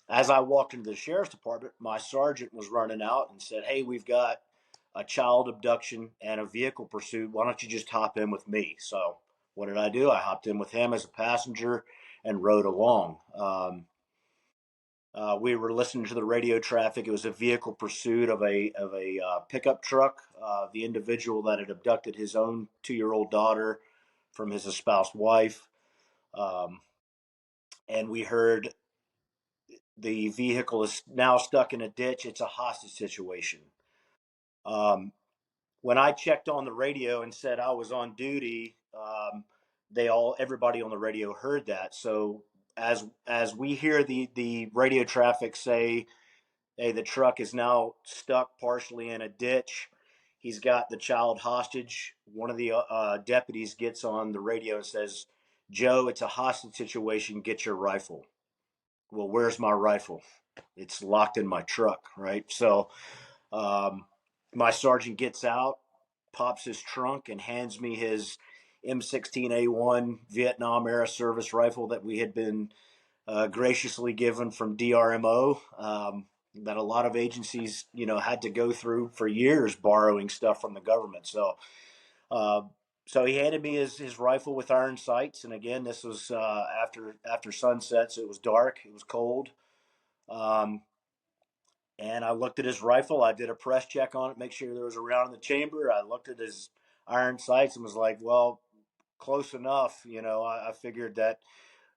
As I walked into the sheriff's department, my sergeant was running out and said, "Hey, we've got a child abduction and a vehicle pursuit. Why don't you just hop in with me?" So what did I do? I hopped in with him as a passenger and rode along. We were listening to the radio traffic. It was a vehicle pursuit of a pickup truck. The individual that had abducted his own 2-year-old daughter from his espoused wife, and we heard the vehicle is now stuck in a ditch. It's a hostage situation. When I checked on the radio and said I was on duty, everybody on the radio heard that. So as we hear the radio traffic say, "Hey, the truck is now stuck partially in a ditch. He's got the child hostage." One of the deputies gets on the radio and says, "Joe, it's a hostage situation. Get your rifle." Well, where's my rifle? It's locked in my truck, right? So my sergeant gets out, pops his trunk, and hands me his M16A1 Vietnam era service rifle that we had been graciously given from DRMO. That a lot of agencies, had to go through for years borrowing stuff from the government. So he handed me his rifle with iron sights. And again, this was after sunset, so it was dark, it was cold. And I looked at his rifle. I did a press check on it, make sure there was a round in the chamber. I looked at his iron sights and was like, well, close enough. I figured that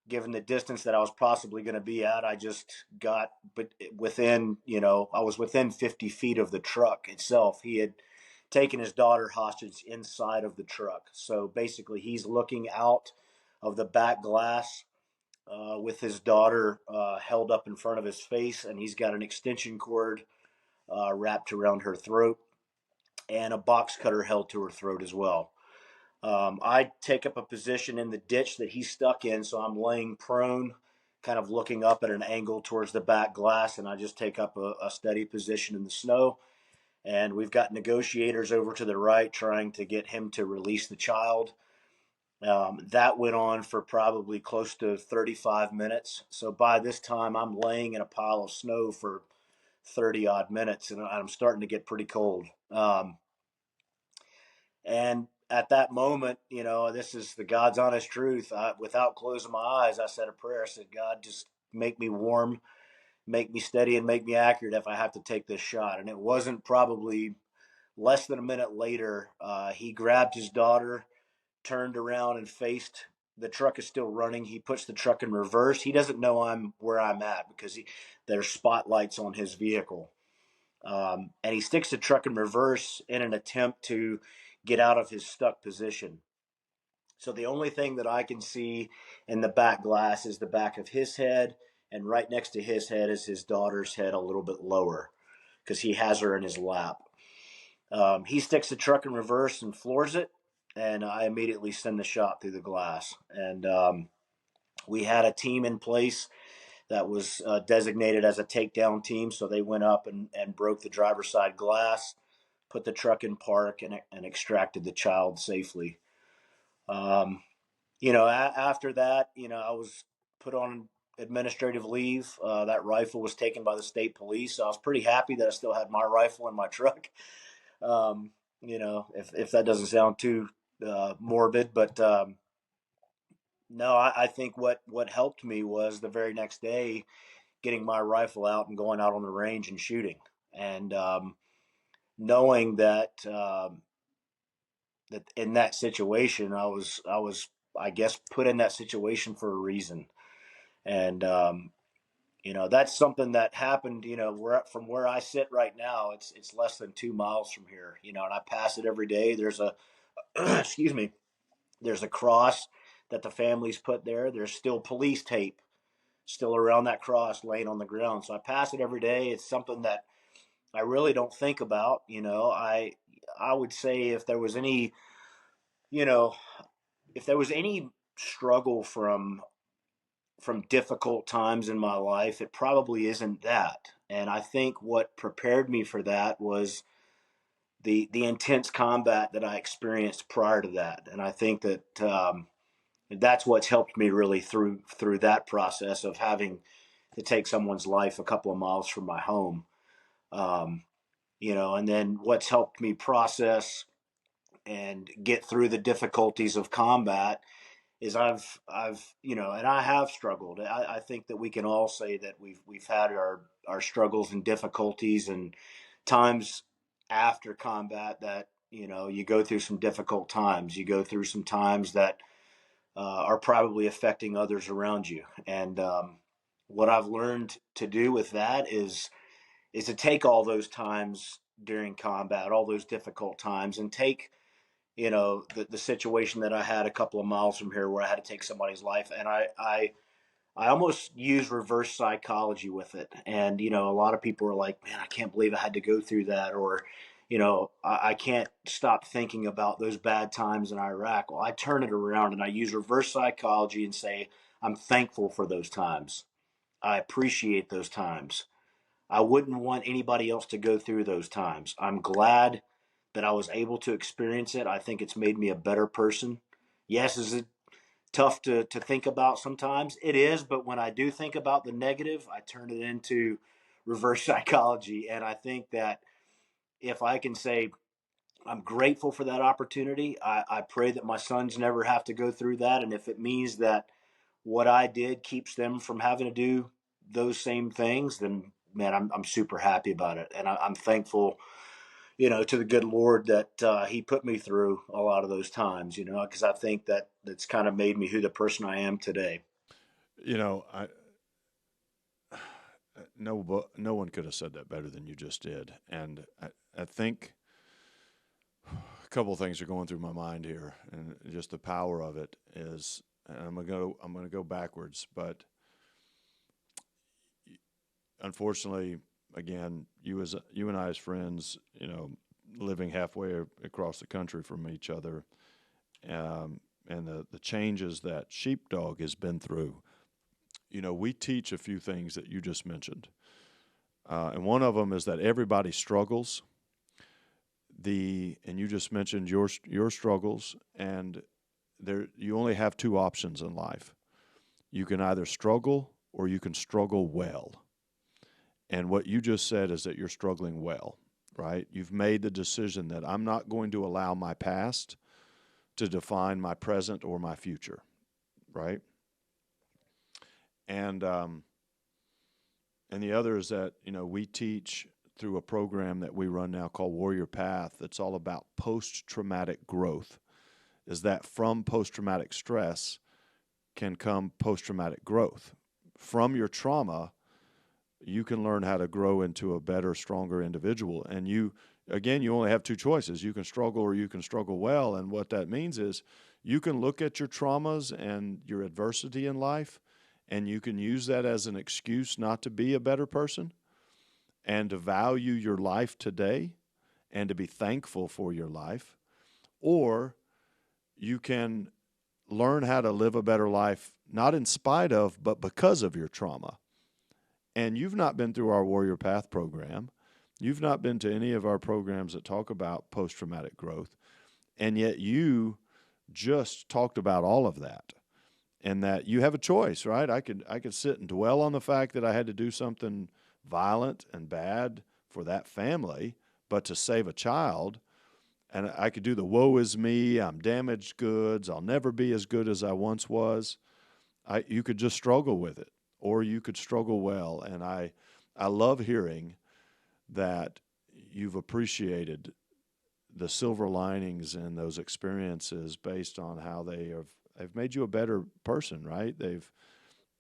given the distance that I was possibly going to be at, I just got within, I was within 50 feet of the truck itself. He had taken his daughter hostage inside of the truck. So basically he's looking out of the back glass with his daughter held up in front of his face, and he's got an extension cord wrapped around her throat and a box cutter held to her throat as well. I take up a position in the ditch that he's stuck in, so I'm laying prone, kind of looking up at an angle towards the back glass, and I just take up a steady position in the snow. And we've got negotiators over to the right trying to get him to release the child. That went on for probably close to 35 minutes. So by this time, I'm laying in a pile of snow for 30 odd minutes, and I'm starting to get pretty cold. And at that moment, this is the God's honest truth. Without closing my eyes, I said a prayer. I said, "God, just make me warm, make me steady, and make me accurate if I have to take this shot." And it wasn't probably less than a minute later, he grabbed his daughter, turned around and faced. The truck is still running. He puts the truck in reverse. He doesn't know I'm where I'm at because there's spotlights on his vehicle. and he sticks the truck in reverse in an attempt to get out of his stuck position. So the only thing that I can see in the back glass is the back of his head, and right next to his head is his daughter's head a little bit lower because he has her in his lap. He sticks the truck in reverse and floors it, and I immediately send the shot through the glass. And we had a team in place that was designated as a takedown team, so they went up and broke the driver's side glass, put the truck in park, and extracted the child safely. After that, I was put on administrative leave. That rifle was taken by the state police, so I was pretty happy that I still had my rifle in my truck. If that doesn't sound too morbid, but no, I think what helped me was the very next day getting my rifle out and going out on the range and shooting, and knowing that that in that situation I guess put in that situation for a reason, and that's something that happened. From where I sit right now, it's less than 2 miles from here. And I pass it every day. There's a excuse me. There's a cross that the family's put there. There's still police tape still around that cross laying on the ground. So I pass it every day. It's something that I really don't think about. I would say if there was any, you know, if there was any struggle from difficult times in my life, it probably isn't that. And I think what prepared me for that was the intense combat that I experienced prior to that. And I think that that's what's helped me really through that process of having to take someone's life a couple of miles from my home. Um, and then what's helped me process and get through the difficulties of combat is and I have struggled. I think that we can all say that we've had our struggles and difficulties and times after combat that, you go through some difficult times. You go through some times that are probably affecting others around you. And what I've learned to do with that is to take all those times during combat, all those difficult times, and take the situation that I had a couple of miles from here where I had to take somebody's life, and I almost use reverse psychology with it. And a lot of people are like, man, I can't believe I had to go through that, or I can't stop thinking about those bad times in Iraq. Well, I turn it around and I use reverse psychology and say, I'm thankful for those times. I appreciate those times. I wouldn't want anybody else to go through those times. I'm glad that I was able to experience it. I think it's made me a better person. Yes, is it tough to think about sometimes? It is, but when I do think about the negative, I turn it into reverse psychology. And I think that if I can say, I'm grateful for that opportunity, I pray that my sons never have to go through that. And if it means that what I did keeps them from having to do those same things, then man, I'm super happy about it. And I'm thankful, to the good Lord that he put me through a lot of those times, because I think that that's kind of made me who the person I am today. No one could have said that better than you just did. And I think a couple of things are going through my mind here, and just the power of it is, and I'm gonna go backwards, but unfortunately, again, you and I as friends, living halfway across the country from each other, and the changes that Sheepdog has been through. We teach a few things that you just mentioned, and one of them is that everybody struggles. And you just mentioned your struggles, and you only have two options in life. You can either struggle or you can struggle well. And what you just said is that you're struggling well, right? You've made the decision that I'm not going to allow my past to define my present or my future, right? And the other is that, we teach through a program that we run now called Warrior Path that's all about post-traumatic growth, is that from post-traumatic stress can come post-traumatic growth. From your trauma, you can learn how to grow into a better, stronger individual. And you only have two choices. You can struggle or you can struggle well. And what that means is you can look at your traumas and your adversity in life, and you can use that as an excuse not to be a better person and to value your life today and to be thankful for your life. Or you can learn how to live a better life, not in spite of, but because of your trauma. And you've not been through our Warrior Path program. You've not been to any of our programs that talk about post-traumatic growth. And yet you just talked about all of that, and that you have a choice, right? I could sit and dwell on the fact that I had to do something violent and bad for that family, but to save a child. And I could do the woe is me, I'm damaged goods, I'll never be as good as I once was. You could just struggle with it, or you could struggle well. And I love hearing that you've appreciated the silver linings in those experiences based on how they've made you a better person, right?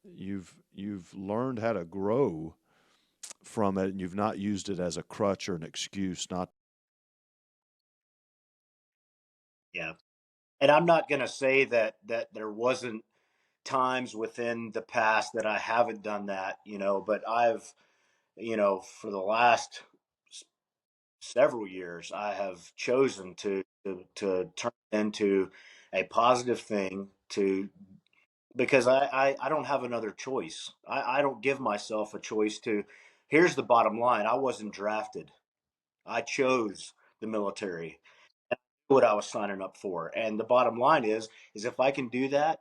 You've learned how to grow from it, and you've not used it as a crutch or an excuse not. Yeah. And I'm not going to say that there wasn't times within the past that I haven't done that, but I've, for the last several years, I have chosen to turn it into a positive thing because I don't have another choice. I don't give myself a choice here's the bottom line. I wasn't drafted. I chose the military, what I was signing up for. And the bottom line is if I can do that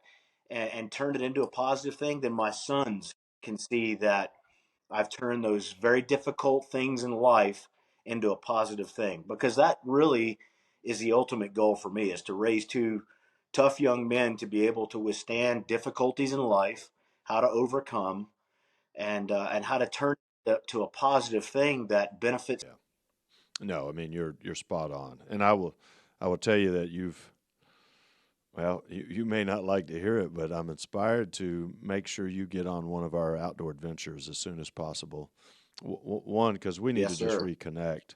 and turn it into a positive thing, then my sons can see that I've turned those very difficult things in life into a positive thing, because that really is the ultimate goal for me, is to raise two tough young men to be able to withstand difficulties in life, how to overcome, and how to turn it to a positive thing that benefits. Yeah. No, I mean, you're spot on. And I will tell you that you may not like to hear it, but I'm inspired to make sure you get on one of our outdoor adventures as soon as possible. One, because we need Yes, to just sir. reconnect.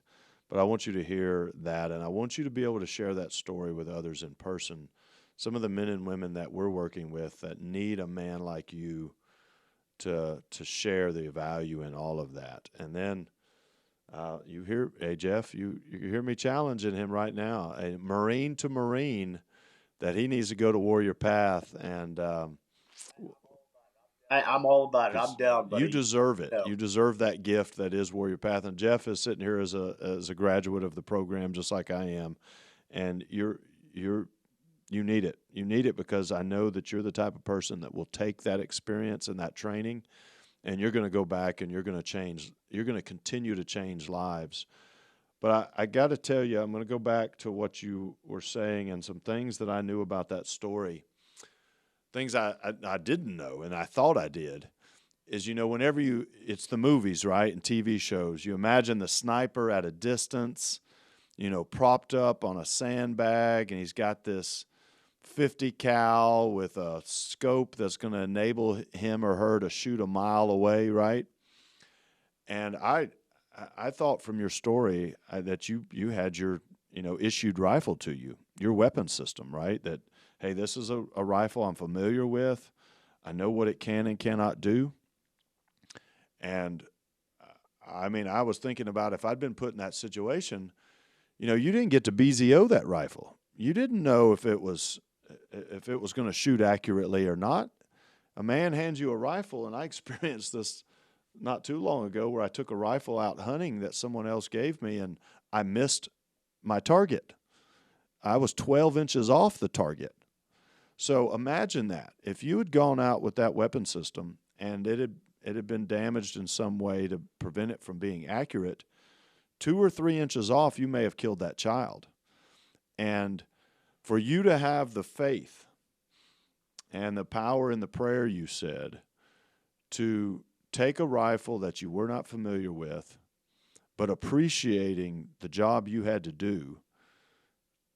But I want you to hear that, and I want you to be able to share that story with others in person. Some of the men and women that we're working with that need a man like you to share the value in all of that. And then you hear, hey Jeff, you hear me challenging him right now, a Marine to Marine, that he needs to go to Warrior Path, and I'm all about it. I'm down, buddy. you deserve it. No. You deserve that gift that is Warrior Path. And Jeff is sitting here as a graduate of the program, just like I am, and you need it. You need it because I know that you're the type of person that will take that experience and that training, and you're going to go back and you're going to change. You're going to continue to change lives. But I got to tell you, I'm going to go back to what you were saying and some things that I knew about that story. Things I didn't know and I thought I did is, whenever it's the movies, right, and TV shows, you imagine the sniper at a distance, propped up on a sandbag, and he's got this 50 cal with a scope that's going to enable him or her to shoot a mile away, right? And I thought from your story that you had your issued rifle to you, your weapon system, right? That, hey, this is a rifle I'm familiar with. I know what it can and cannot do. And I mean, I was thinking about if I'd been put in that situation, you didn't get to BZO that rifle. You didn't know if it was going to shoot accurately or not. A man hands you a rifle, and I experienced this not too long ago where I took a rifle out hunting that someone else gave me, and I missed my target. I was 12 inches off the target. So imagine that. If you had gone out with that weapon system and it had been damaged in some way to prevent it from being accurate, 2 or 3 inches off, you may have killed that child. And for you to have the faith and the power in the prayer you said to take a rifle that you were not familiar with, but appreciating the job you had to do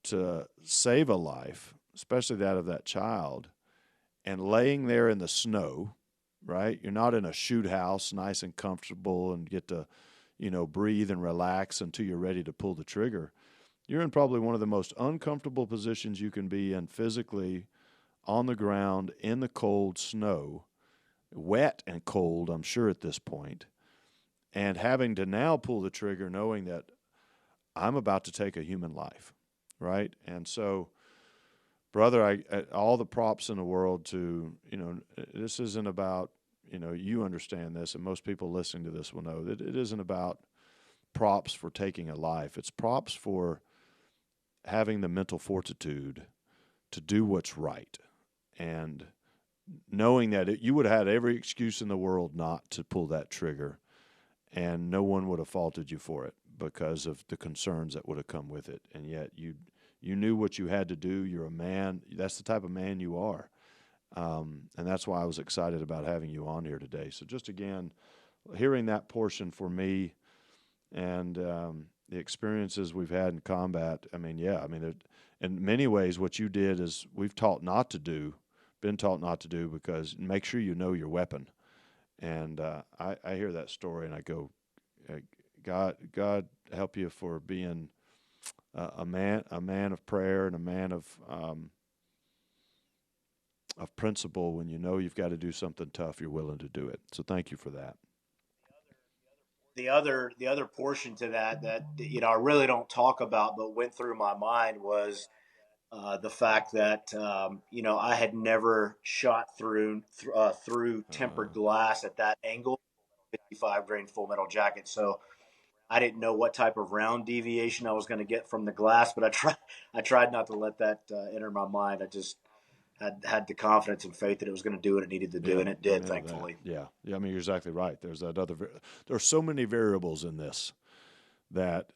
to save a life, especially that of that child, and laying there in the snow right? You're not in a shoot house, nice and comfortable, and get to, breathe and relax until you're ready to pull the trigger. You're in probably one of the most uncomfortable positions you can be in physically, on the ground, in the cold snow, wet and cold, I'm sure at this point, and having to now pull the trigger knowing that I'm about to take a human life, right? And so, brother, I all the props in the world to, this isn't about, you understand this, and most people listening to this will know that it isn't about props for taking a life. It's props for having the mental fortitude to do what's right, and knowing that you would have had every excuse in the world not to pull that trigger, and no one would have faulted you for it because of the concerns that would have come with it. And yet you knew what you had to do. You're a man. That's the type of man you are. And that's why I was excited about having you on here today. So just again, hearing that portion for me and the experiences we've had in combat, in many ways what you did is we've been taught not to do, because make sure you know your weapon. And I hear that story and I go, God help you for being a man of prayer and a man of principle. When you know you've got to do something tough, you're willing to do it. So thank you for that. The other portion to that I really don't talk about, but went through my mind was the fact that I had never shot through tempered glass at that angle, 55 grain full metal jacket. So I didn't know what type of round deviation I was going to get from the glass, but I tried not to let that enter my mind. I just had the confidence and faith that it was going to do what it needed to do, and it did, thankfully. Yeah. You're exactly right. There's that there are so many variables in this that,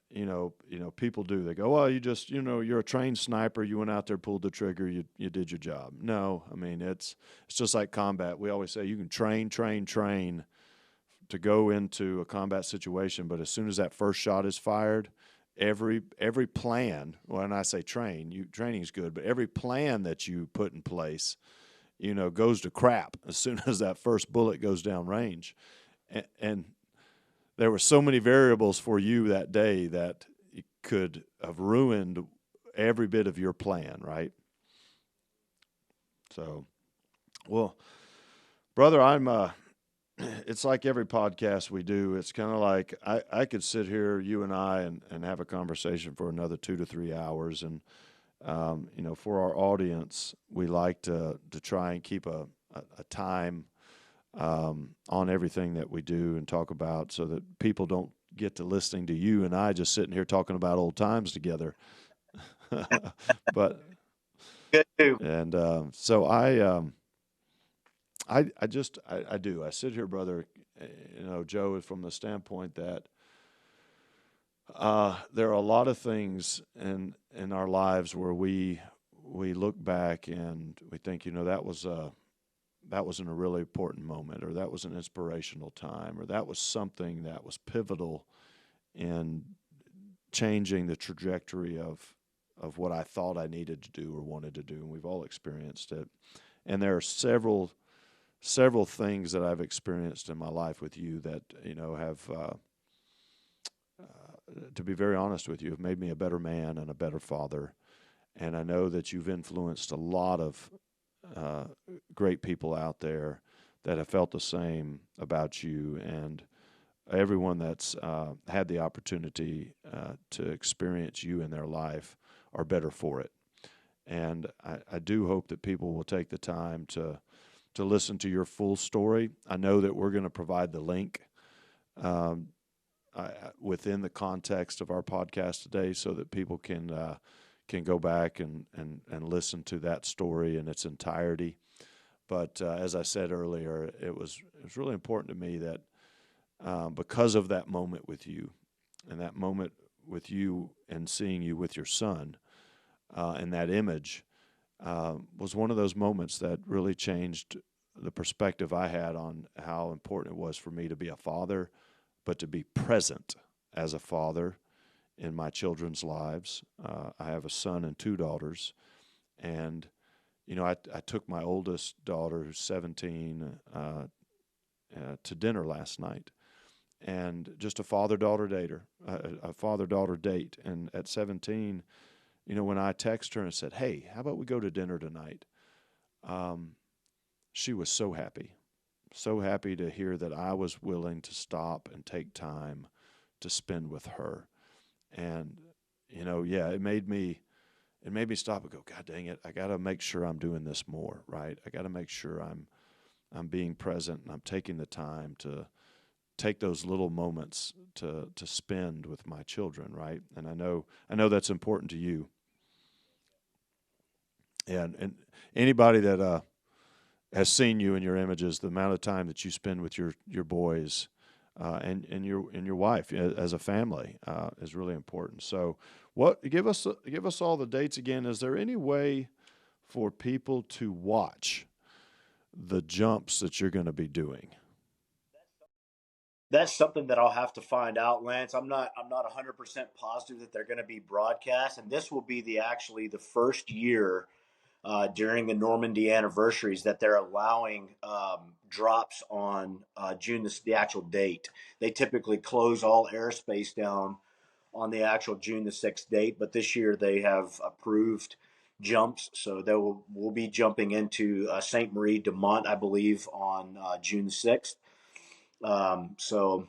people do. They go, well, you just, you're a trained sniper. You went out there, pulled the trigger, you did your job. No, it's just like combat. We always say you can train to go into a combat situation, but as soon as that first shot is fired, every plan, when I say training is good, but every plan that you put in place, goes to crap as soon as that first bullet goes down range. And there were so many variables for you that day that it could have ruined every bit of your plan, right? So, well, brother, it's like every podcast we do. It's kind of like I could sit here, you and I, and have a conversation for another 2 to 3 hours. And, for our audience, we like to try and keep a time on everything that we do and talk about, so that people don't get to listening to you and I just sitting here talking about old times together. But good too. And so I sit here, brother, Joe, from the standpoint that there are a lot of things in our lives where we look back and we think, that was in a really important moment, or that was an inspirational time, or that was something that was pivotal in changing the trajectory of what I thought I needed to do or wanted to do. And we've all experienced it. And there are several things that I've experienced in my life with you that, have, to be very honest with you, have made me a better man and a better father. And I know that you've influenced a lot of great people out there that have felt the same about you, and everyone that's had the opportunity to experience you in their life are better for it. And I do hope that people will take the time to listen to your full story. I know that we're going to provide the link within the context of our podcast today, so that people can go back and listen to that story in its entirety. But as I said earlier, it was really important to me that because of that moment with you, and that moment with you and seeing you with your son, and that image was one of those moments that really changed the perspective I had on how important it was for me to be a father, but to be present as a father in my children's lives. I have a son and 2 daughters, and I took my oldest daughter, who's 17, to dinner last night, and just a father-daughter date. And at 17, when I texted her and said, "Hey, how about we go to dinner tonight?" She was so happy to hear that I was willing to stop and take time to spend with her. And it made me stop and go, God dang it, I got to make sure I'm doing this more, right? I got to make sure I'm being present and I'm taking the time to take those little moments to spend with my children, right? And I know that's important to you. And anybody that has seen you in your images, the amount of time that you spend with your boys and your wife as a family is really important. So, give us all the dates again. Is there any way for people to watch the jumps that you're going to be doing? That's something that I'll have to find out, Lance. I'm not 100% positive that they're going to be broadcast, and this will be the first year during the Normandy anniversaries that they're allowing drops on June, the actual date. They typically close all airspace down on the actual June the 6th date, but this year they have approved jumps, so we'll be jumping into St. Marie de Mont, I believe, on June the 6th. So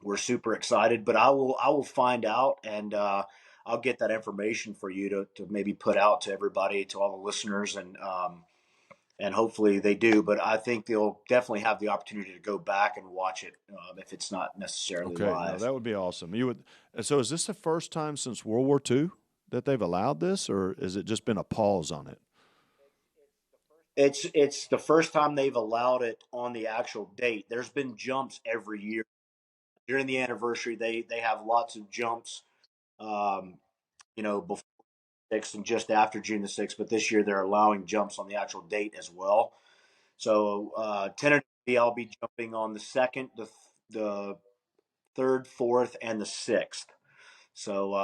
we're super excited, but I will find out, and I'll get that information for you to maybe put out to everybody, to all the listeners, and hopefully they do. But I think they'll definitely have the opportunity to go back and watch it if it's not necessarily live. No, that would be awesome. So is this the first time since World War II that they've allowed this, or has it just been a pause on it? It's the first time they've allowed it on the actual date. There's been jumps every year during the anniversary. They have lots of jumps, before 6th and just after June the 6th. But this year they're allowing jumps on the actual date as well. So tentatively, I'll be jumping on the 2nd, the 3rd, 4th, and the 6th. So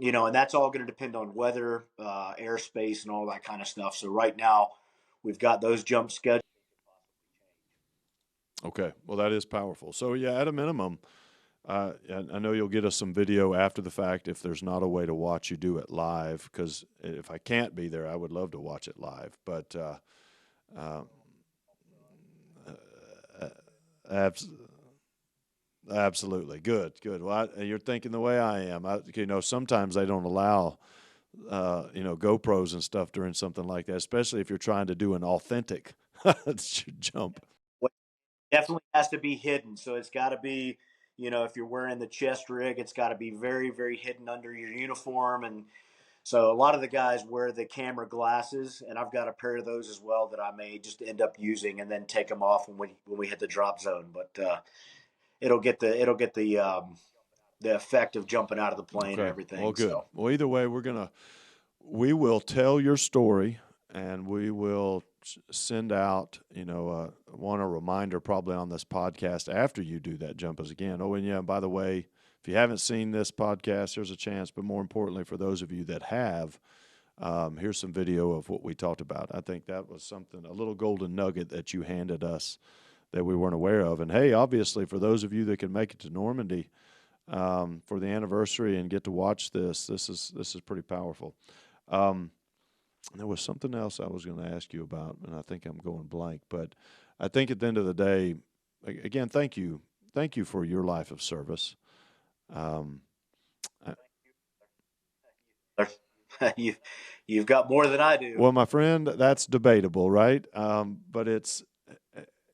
and that's all going to depend on weather, airspace, and all that kind of stuff. So right now, we've got those jumps scheduled. Okay, well, that is powerful. So, at a minimum, I know you'll get us some video after the fact if there's not a way to watch you do it live, because if I can't be there, I would love to watch it live. But absolutely. Good. Well, you're thinking the way I am. Sometimes they don't allow, GoPros and stuff during something like that, especially if you're trying to do an authentic jump. Definitely has to be hidden. So it's got to be, if you're wearing the chest rig, it's got to be very, very hidden under your uniform. And so a lot of the guys wear the camera glasses, and I've got a pair of those as well that I may just end up using and then take them off when we hit the drop zone. But it'll get the effect of jumping out of the plane and everything. Well, good. So. Well, either way, we will tell your story, and we will send out, a reminder probably on this podcast after you do that jump as again. Oh, and and by the way, if you haven't seen this podcast, there's a chance. But more importantly, for those of you that have, here's some video of what we talked about. I think that was a little golden nugget that you handed us that we weren't aware of. And hey, obviously, for those of you that can make it to Normandy for the anniversary and get to watch this is pretty powerful. There was something else I was going to ask you about, and I think I'm going blank. But I think at the end of the day, again, thank you for your life of service. You've got more than I do. Well, my friend, that's debatable, right? But it's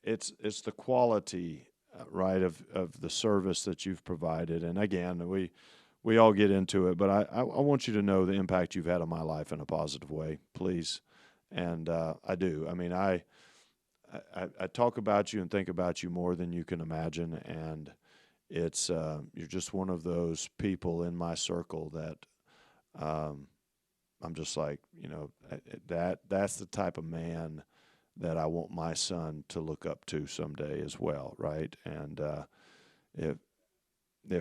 the quality, right, of the service that you've provided. And again, we all get into it, but I want you to know the impact you've had on my life in a positive way, please. And I do. I mean, I talk about you and think about you more than you can imagine, and it's you're just one of those people in my circle that I'm just like, that's the type of man that I want my son to look up to someday as well, right? And if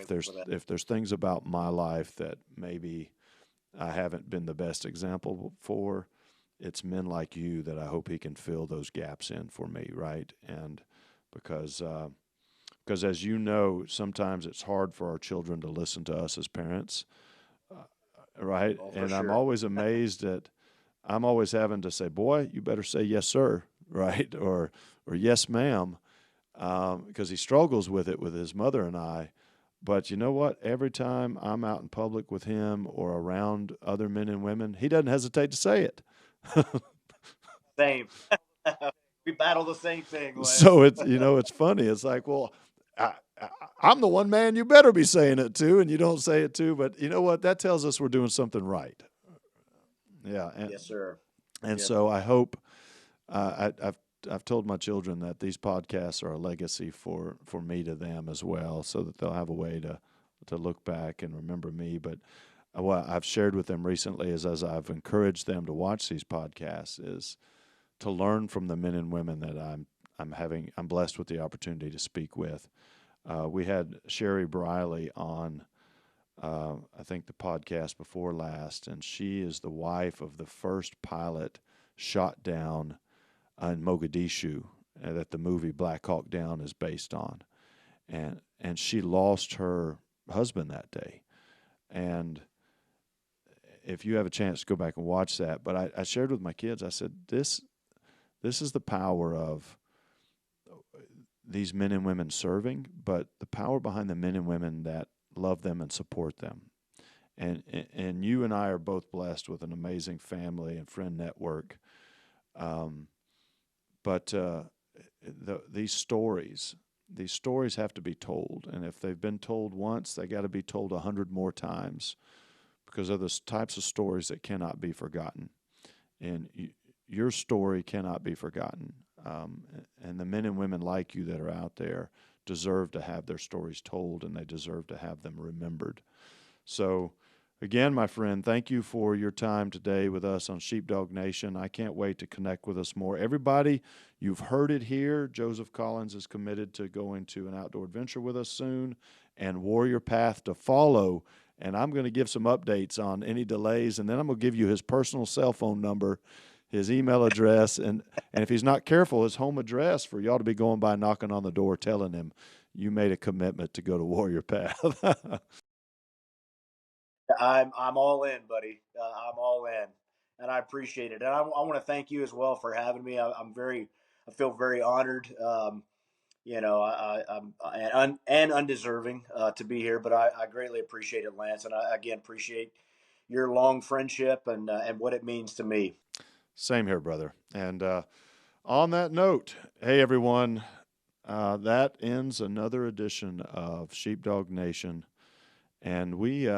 there's things about my life that maybe I haven't been the best example for, it's men like you that I hope he can fill those gaps in for me, right? And because as you know, sometimes it's hard for our children to listen to us as parents, right? Oh, for And I'm sure. always amazed that I'm always having to say, "Boy, you better say yes, sir," right, or "Yes, ma'am," because he struggles with it with his mother and I. But you know what? Every time I'm out in public with him or around other men and women, he doesn't hesitate to say it. Same. We battle the same thing, Lance. So it's funny. It's like, well, I'm the one man you better be saying it to, and you don't say it to. But you know what? That tells us we're doing something right. Yeah. Yes, sir. And Yep. so I hope I've told my children that these podcasts are a legacy for me to them as well, so that they'll have a way to look back and remember me. But what I've shared with them recently is, as I've encouraged them to watch these podcasts, is to learn from the men and women that I'm blessed with the opportunity to speak with. We had Sherry Briley on, I think the podcast before last, and she is the wife of the first pilot shot down in Mogadishu that the movie Black Hawk Down is based on. And she lost her husband that day. And if you have a chance to go back and watch that, but I shared with my kids, I said, this is the power of these men and women serving, but the power behind the men and women that love them and support them. And you and I are both blessed with an amazing family and friend network. But these stories have to be told. And if they've been told once, they got to be told 100 more times, because they're the types of stories that cannot be forgotten. And your story cannot be forgotten. And the men and women like you that are out there deserve to have their stories told, and they deserve to have them remembered. So, again, my friend, thank you for your time today with us on Sheepdog Nation. I can't wait to connect with us more. Everybody, you've heard it here. Joseph Collins is committed to going to an outdoor adventure with us soon, and Warrior Path to follow. And I'm going to give some updates on any delays, and then I'm going to give you his personal cell phone number, his email address, and if he's not careful, his home address for y'all to be going by knocking on the door telling him you made a commitment to go to Warrior Path. I'm all in, buddy. I'm all in, and I appreciate it. And I want to thank you as well for having me. I feel very honored. I'm undeserving to be here, but I greatly appreciate it, Lance, and I again appreciate your long friendship and what it means to me. Same here, brother. And on that note, hey, everyone, that ends another edition of Sheepdog Nation. And we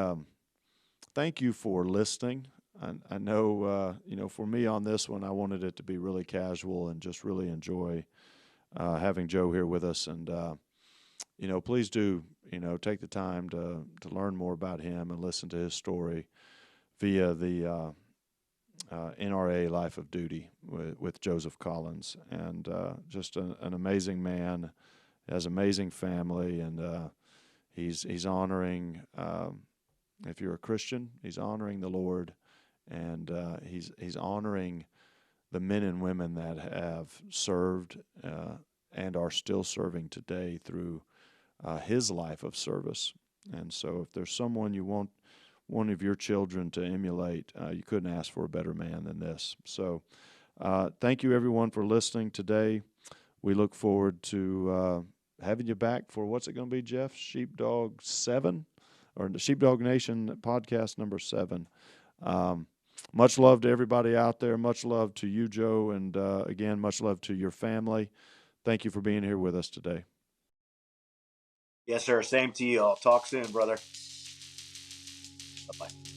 thank you for listening. I know, for me on this one, I wanted it to be really casual and just really enjoy having Joe here with us. And, please do, take the time to learn more about him and listen to his story via the NRA Life of Duty with Joseph Collins, and just an amazing man, has amazing family, and he's honoring. If you're a Christian, he's honoring the Lord, and he's honoring the men and women that have served and are still serving today through his life of service. And so, if there's someone you want one of your children to emulate, you couldn't ask for a better man than this. So thank you, everyone, for listening today. We look forward to having you back for, what's it going to be, Jeff? Sheepdog 7? Or the Sheepdog Nation podcast number 7. Much love to everybody out there. Much love to you, Joe. And, again, much love to your family. Thank you for being here with us today. Yes, sir. Same to you. I'll talk soon, brother. Bye-bye.